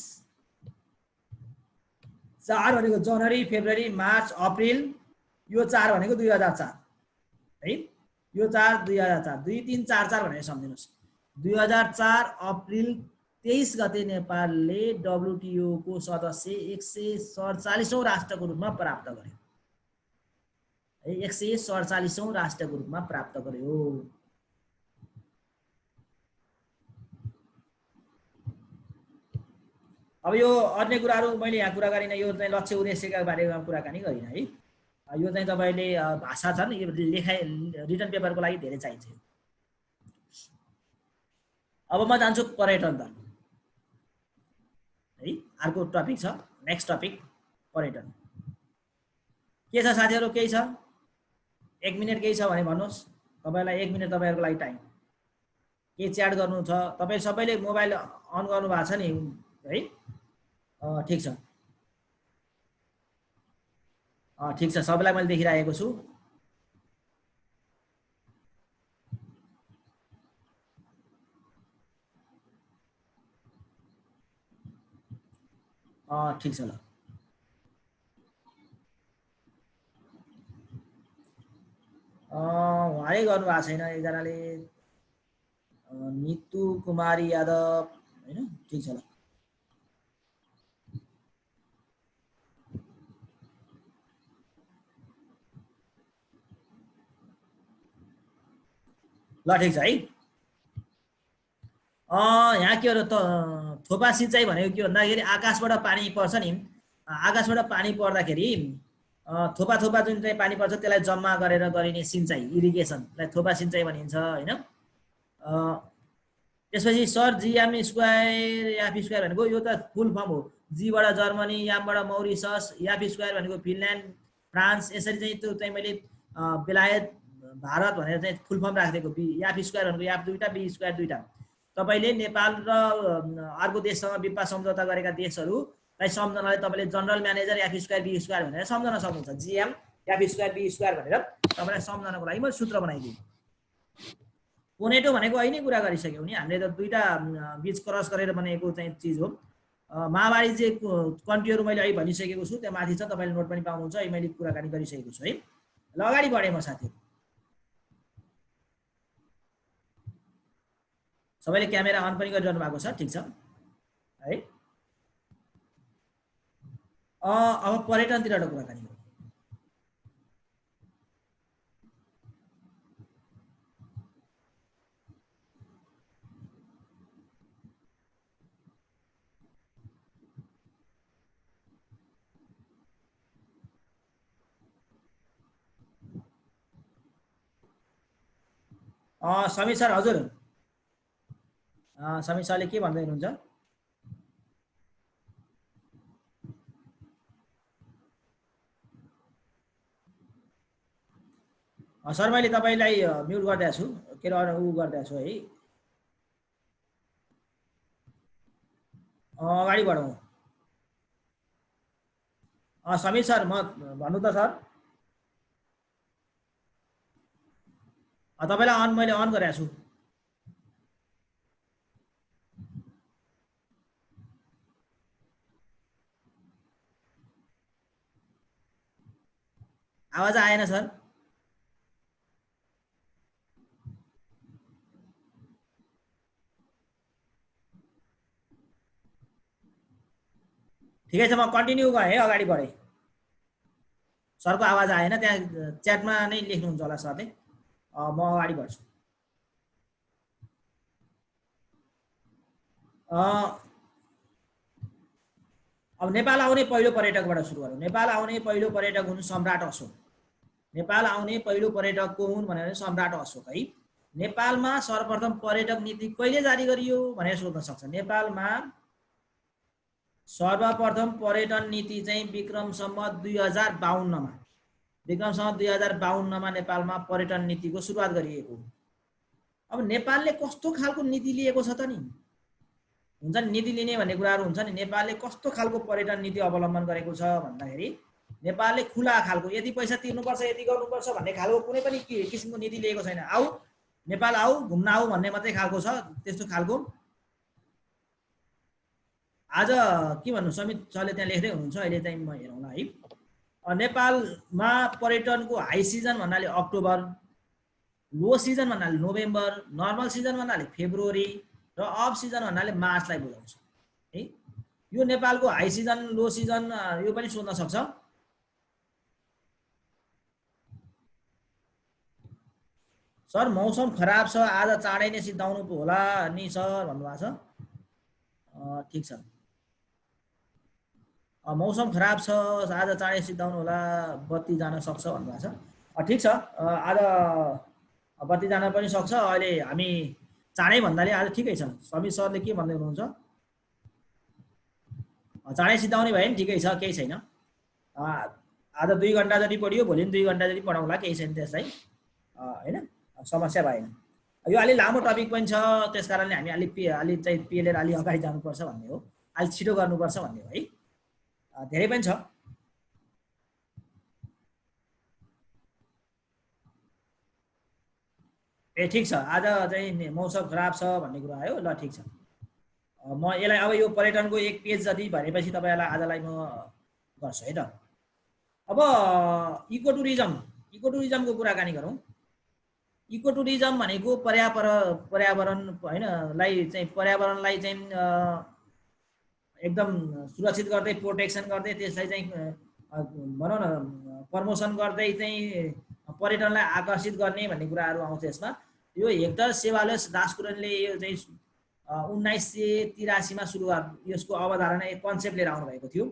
4 भनेको जनवरी, फेब्रुअरी, मार्च, अप्रिल, यो 4 भनेको 2004 है। यो 4 2004, 2 3 4 4 भनेर सम्झिनुस्। 2004 अप्रिल 23 गते नेपालले डब्ल्युटिओ को सदस्य 147औं राष्ट्रको रूपमा प्राप्त गर्यो है। 147औं राष्ट्रको रूपमा प्राप्त गर्यो। अब यो अन्य कुराहरू मैले यहाँ कुरा गरिन। यो चाहिँ लक्ष्य उद्देश्यका बारेमा कुराकानी गरिन है। यो चाहिँ तपाईले भाषा छन्, यो लेखाइ रिटन पेपरको लागि धेरै चाहिन्छ। अब म जान्छु पर्यटनतर्फ है। अर्को टपिक छ, नेक्स्ट टपिक पर्यटन। के छ साथीहरु? केही छ? 1 मिनेट केही छ भने भन्नुस्। तपाईलाई 1 मिनेट तपाईहरुको लागि टाइम। के च्याट गर्नु छ? तपाई सबैले मोबाइल अन गर्नु भएको छ नि है? ठीक छ। ठीक छ, सबैलाई मैले देखिरहेको छु। ठीक छ ल। उहाँले गर्नु भएको छैन एकजनाले, नितु कुमारी यादव हैन? ठीक छ ल। ल ठीक छ है। यहाँ के हो त, थोपा सिँचाइ भनेको के भन्दाखेरि आकाशबाट पानी पर्छ नि, आकाशबाट पानी पर्दाखेरि थोपा थोपा जुन चाहिँ पानी पर्छ त्यसलाई जम्मा गरेर गरिने सिँचाइ, इरिगेसनलाई थोपा सिँचाइ भनिन्छ हैन? त्यसपछि sir GM square F square भनेको यो त फुल फर्म हो। जीबाट जर्मनी, यामबाट मौरिसस, एफ स्क्वायर भनेको फिनल्यान्ड, फ्रान्स, यसरी चाहिँ त्यो चाहिँ मैले बेलायत, भारत भनेर चाहिँ फुल फर्म राखिदिएको। एफ स्क्वायर भनेको एफ दुईटा, बी स्क्वायर दुईटा। तपाईले नेपाल र अर्को देशसँग विवाद सम्झौता गरेका देशहरूलाई सम्झनालाई तपाईले general manager F square B square भनेर सम्झन सक्नुहुन्छ। GM F square B square भनेर तपाईलाई सम्झनको लागि मैले सूत्र बनाइदिएँ। पोनेटो भनेको अहिले कुरा गरिसक्यौँ नि हामीले, त दुईटा बीच क्रस गरेर बनेको चाहिँ चीज हो। महामारी चाहिँ कन्ट्रीहरू मैले अहिले भनिसकेको छु, त्यहाँ माथि छ, तपाईले नोट पनि पाउनुहुन्छ। अहिले मैले कुराकानी गरिसकेको छु है। ल अगाडि बढे म साथीहरु। सबैले क्यामेरा अन पनि गरिरहनु भएको छ, ठीक छ है। अब पर्यटनतिर कुराकानी गरौँ। समीर सर, हजुर समीर सरले के भन्दै हुनुहुन्छ? सर मैले तपाईलाई म्युट गरिदिएको छु, के उ गरिदिएको छु है। अगाडि बढौँ। समीर सर म भन्नु त सर। तपाईलाई अन मैले अन गरेको छु। आवाज आएन सर? ठिकै छ, म कन्टिन्यू गरेँ है, अगाडि बढेँ। सरको आवाज आएन, त्यहाँ च्याटमा नै लेख्नुहुन्छ होला सरले। म अगाडि बढ्छु। अब नेपाल आउने पहिलो पर्यटकबाट सुरु गरौँ। नेपाल आउने पहिलो पर्यटक हुन् सम्राट अशोक। नेपाल आउने पहिलो पर्यटक को हुन् भने सम्राट अशोक है। नेपालमा सर्वप्रथम पर्यटक नीति कहिले जारी गरियो भनेर सोध्न सक्छ। नेपालमा सर्वप्रथम पर्यटन नीति चाहिँ विक्रम सम्वत 2052 मा, विक्रम सम्वत 2052 मा नेपालमा पर्यटन नीतिको सुरुवात गरिएको। अब नेपालले कस्तो खालको नीति लिएको छ त नि, हुन्छ नि नीति लिने भन्ने कुराहरू हुन्छ नि। नेपालले कस्तो खालको पर्यटन नीति अवलम्बन गरेको छ भन्दाखेरि नेपालले खुला खालको यति पैसा तिर्नुपर्छ, यति गर्नुपर्छ भन्ने खालको कुनै पनि किसिमको नीति लिएको छैन। आऊ नेपाल आऊ, घुम्न आऊ भन्ने मात्रै खालको छ, त्यस्तो खालको। आज के भन्नु, समित सरले त्यहाँ लेख्दै हुनुहुन्छ, अहिले चाहिँ म हेरौँला है। नेपालमा पर्यटनको हाई सिजन भन्नाले अक्टोबर, लो सिजन भन्नाले नोभेम्बर, नर्मल सिजन भन्नाले फेब्रुअरी र अफ सिजन भन्नाले मार्चलाई बुझाउँछ है। यो नेपालको हाई सिजन, लो सिजन यो पनि सोध्न सक्छ। सर मौसम खराब छ, आज चाँडै नै सिद्धाउनु होला नि सर भन्नुभएको छ। ठिक छ, मौसम खराब छ, आज चाँडै सिद्धाउनु होला, बत्ती जान सक्छ भन्नुभएको छ। ठिक छ, आज बत्ती जान पनि सक्छ। अहिले हामी चाँडै भन्दाले आज ठिकै छ। समित सरले के भन्दै हुनुहुन्छ, चाँडै सिद्धाउने भयो नि ठिकै छ, केही छैन। आज 2 घन्टा जति पढियो, भोलि 2 घन्टा जति पढाउँला, केही छैन त्यसलाई, होइन, समस्या भएन। यो अलि लामो टपिक पनि छ, त्यस कारणले हामी अलि चाहिँ पेलेर अलि अगाडि जानुपर्छ भन्ने हो, अलि छिटो गर्नुपर्छ भन्ने हो है। धेरै पनि छ। ए ठिक छ, आज चाहिँ मौसम खराब छ भन्ने कुरा आयो, ल ठिक छ। म यसलाई अब यो पर्यटनको 1 पेज जति भनेपछि तपाईँलाई आजलाई म गर्छु है त। अब इको टुरिज्मको कुराकानी गरौँ। इको टुरिज्म भनेको पर्यावरणलाई चाहिँ एकदम सुरक्षित गर्दै, प्रोटेक्सन गर्दै, त्यसलाई चाहिँ भनौँ न प्रमोसन गर्दै चाहिँ पर्यटनलाई आकर्षित गर्ने भन्ने कुराहरू आउँछ यसमा। यो हेक्टर सेवालस दासकुरनले यो चाहिँ 1983 मा सुरु यसको अवधारणा, एक कन्सेप्ट लिएर आउनुभएको थियो।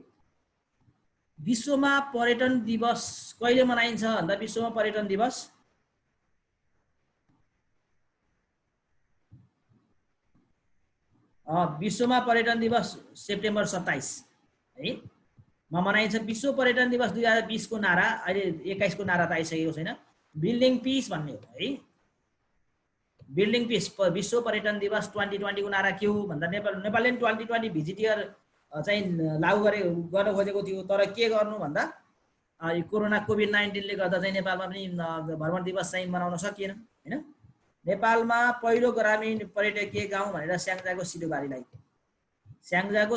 विश्वमा पर्यटन दिवस कहिले मनाइन्छ भन्दा विश्वमा पर्यटन दिवस सेप्टेम्बर 27 है मा मनाइन्छ। विश्व पर्यटन दिवस 2020 को नारा, अहिले 21 को नारा त आइसकेको छैन, बिल्डिङ पिस भन्ने हो है। बिल्डिङ पिस, विश्व पर्यटन दिवस 2020 को नारा के हो भन्दा नेपालले 2020 भिजिट इयर चाहिँ लागू गर्न खोजेको थियो, तर के गर्नु भन्दा कोरोना कोभिड-19 ले गर्दा चाहिँ नेपालमा पनि भ्रमण दिवस चाहिँ मनाउन सकिएन हैन। नेपालमा पहिलो ग्रामीण पर्यटकीय गाउँ भनेर स्याङ्जाको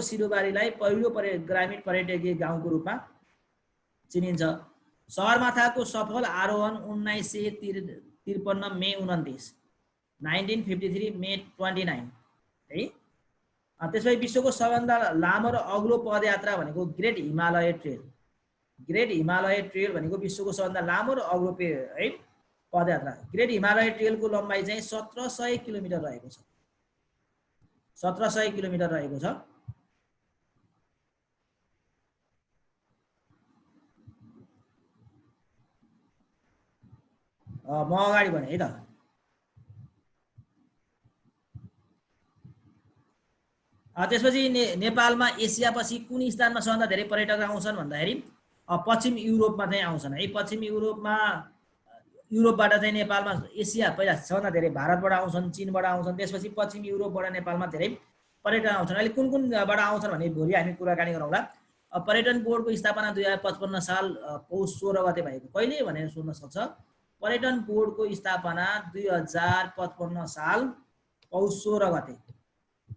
सिरुबारीलाई पहिलो ग्रामीण पर्यटकीय गाउँको रूपमा चिनिन्छ। सगरमाथाको सफल आरोहण 1953 मे 29, 1953 मे 29 है। त्यसपछि विश्वको सबभन्दा लामो र अग्लो पदयात्रा भनेको ग्रेट हिमालय ट्रेल भनेको विश्वको सबभन्दा लामो र अग्लो है पदयात्रा। ग्रेट हिमालय ट्रेलको लम्बाइ चाहिँ 1700 किलोमिटर रहेको छ, 1700 किलोमिटर रहेको छ। म अगाडि बढेँ है त। त्यसपछि नेपालमा एसियापछि कुन स्थानमा सबभन्दा धेरै पर्यटक आउँछन् भन्दाखेरि पश्चिम युरोपमा चाहिँ आउँछन् है। पश्चिम युरोपबाट चाहिँ नेपालमा, एसिया पहिला सबभन्दा धेरै भारतबाट आउँछन्, चीनबाट आउँछन्, त्यसपछि पश्चिम युरोपबाट नेपालमा धेरै पर्यटक आउँछन्। अहिले कुन कुनबाट आउँछन् भने भोलि हामी कुराकानी गरौँला। पर्यटन बोर्डको स्थापना 2055 साल पौष 16 गते भएको। कहिले भनेर सोध्न सक्छ। पर्यटन बोर्डको स्थापना 2055 साल पौष 16 गते।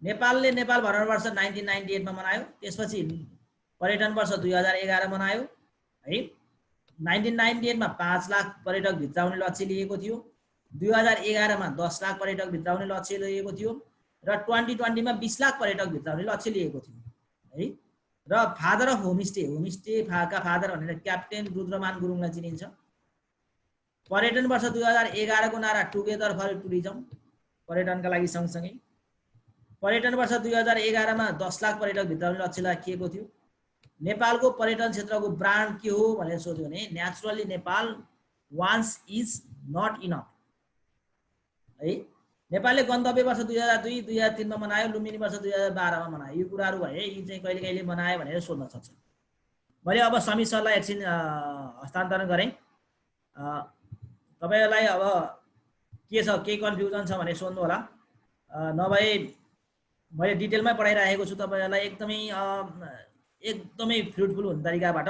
नेपालले नेपाल भ्रमण वर्ष 1998 मा मनायो। त्यसपछि पर्यटन वर्ष 2011 मनायो है। 1998 मा 5 लाख पर्यटक भित्राउने लक्ष्य लिएको थियो। 2011 मा 10 लाख पर्यटक भित्राउने लक्ष्य लिएको थियो र 2020 मा 20 लाख पर्यटक भित्राउने लक्ष्य लिएको थियो है। र फादर अफ होमस्टे का फादर भनेर क्याप्टेन रुद्रमान गुरुङलाई चिनिन्छ। पर्यटन वर्ष 2011 को नारा टुगेदर फर टुरिज्म, पर्यटनका लागि सँगसँगै। पर्यटन वर्ष 2011 मा 10 लाख पर्यटक भित्राउने लक्ष्य राखिएको थियो। नेपालको पर्यटन क्षेत्रको ब्रान्ड के हो भनेर सोध्यो भने naturally Nepal, once is not enough है। नेपालले गन्तव्य वर्ष 2002, 2003 मा मनायो, लुम्बिनी वर्ष 2012 मा मनायो। यो कुराहरू भए यी चाहिँ कहिले कहिले मनायो भनेर सोध्न सक्छ। मैले अब समीर सरलाई एकछिन हस्तान्तरण गरेँ। तपाईहरुलाई अब के छ, के कन्फ्युजन छ भने सोध्नु होला, नभए मैले डिटेलमै पढाइराखेको छु तपाईहरुलाई एकदमै फ्रुटफुल हुने तरिकाबाट,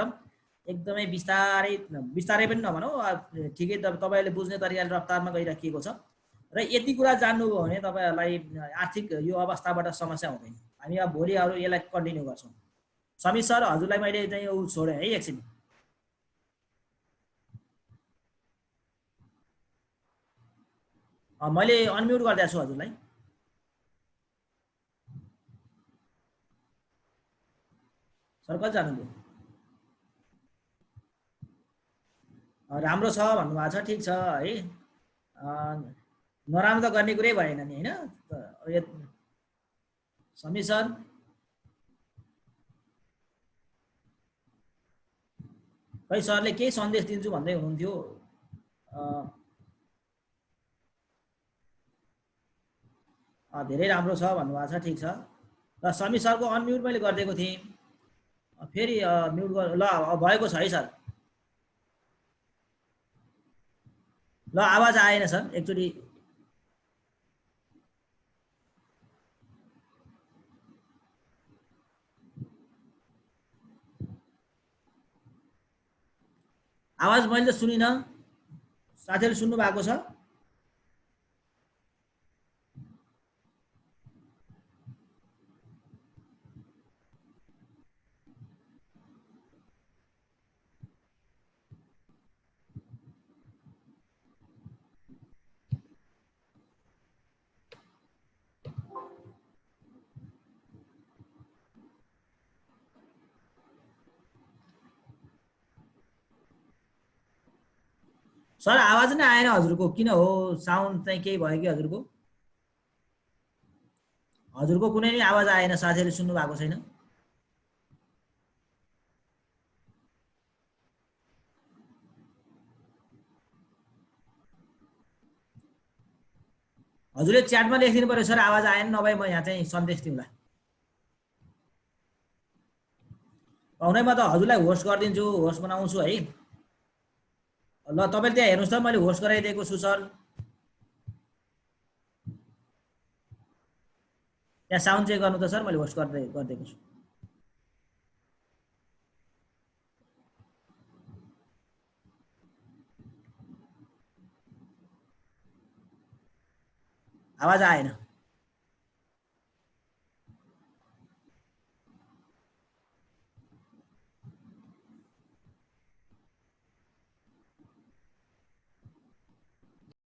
एकदमै बिस्तारै पनि नभनौँ, ठिकै तपाईहरुले बुझ्ने तरिकाले रफ्तारमा गइराखिएको छ। र यति कुरा जान्नुभयो भने तपाईहरुलाई आर्थिक यो अवस्थाबाट समस्या हुँदैन। हामी अब भोलि अरु यसलाई कन्टिन्यू गर्छौं। समीर सर, हजुरलाई मैले चाहिँ छोडे है एकछिन। मैले अनम्युट गरिदिएको छु हजुरलाई। सर कति जानुभयो? राम्रो छ भन्नुभएको छ, ठिक छ है। नराम्रो त गर्ने कुरै भएन नि हैन समीर सर? खै सरले केही सन्देश दिन्छु भन्दै हुनुहुन्थ्यो। धेरै राम्रो छ भन्नुभएको छ, ठिक छ। ल समीर सरको अनम्युट मैले गरिदिएको थिएँ, फेरि म्युट गर। ल भएको छ है सर? ल आवाज आएन सर, एकचोटि आवाज मैले त सुनिन। साथीहरुले सुन्नु भएको छ? सर आवाज नै आएन हजुरको, किन हो? साउन्ड चाहिँ केही भयो कि हजुरको? हजुरको कुनै नै आवाज आएन, साथीहरुले सुन्नु भएको छैन। हजुरले च्याटमा लेखिदिनु पर्यो सर, आवाज आएन, नभए म यहाँ चाहिँ सन्देश दिउँला। पाउनै म त हजुरलाई होस्ट गरिदिन्छु, होस्ट बनाउँछु है। ल तपाईले त्यहाँ हेर्नुस् त, मैले होस्ट गराइदिएको छु सर। त्यहाँ साउन्ड चेक गर्नु त सर, मैले होस्ट गरिदिएको छु। आवाज आएन।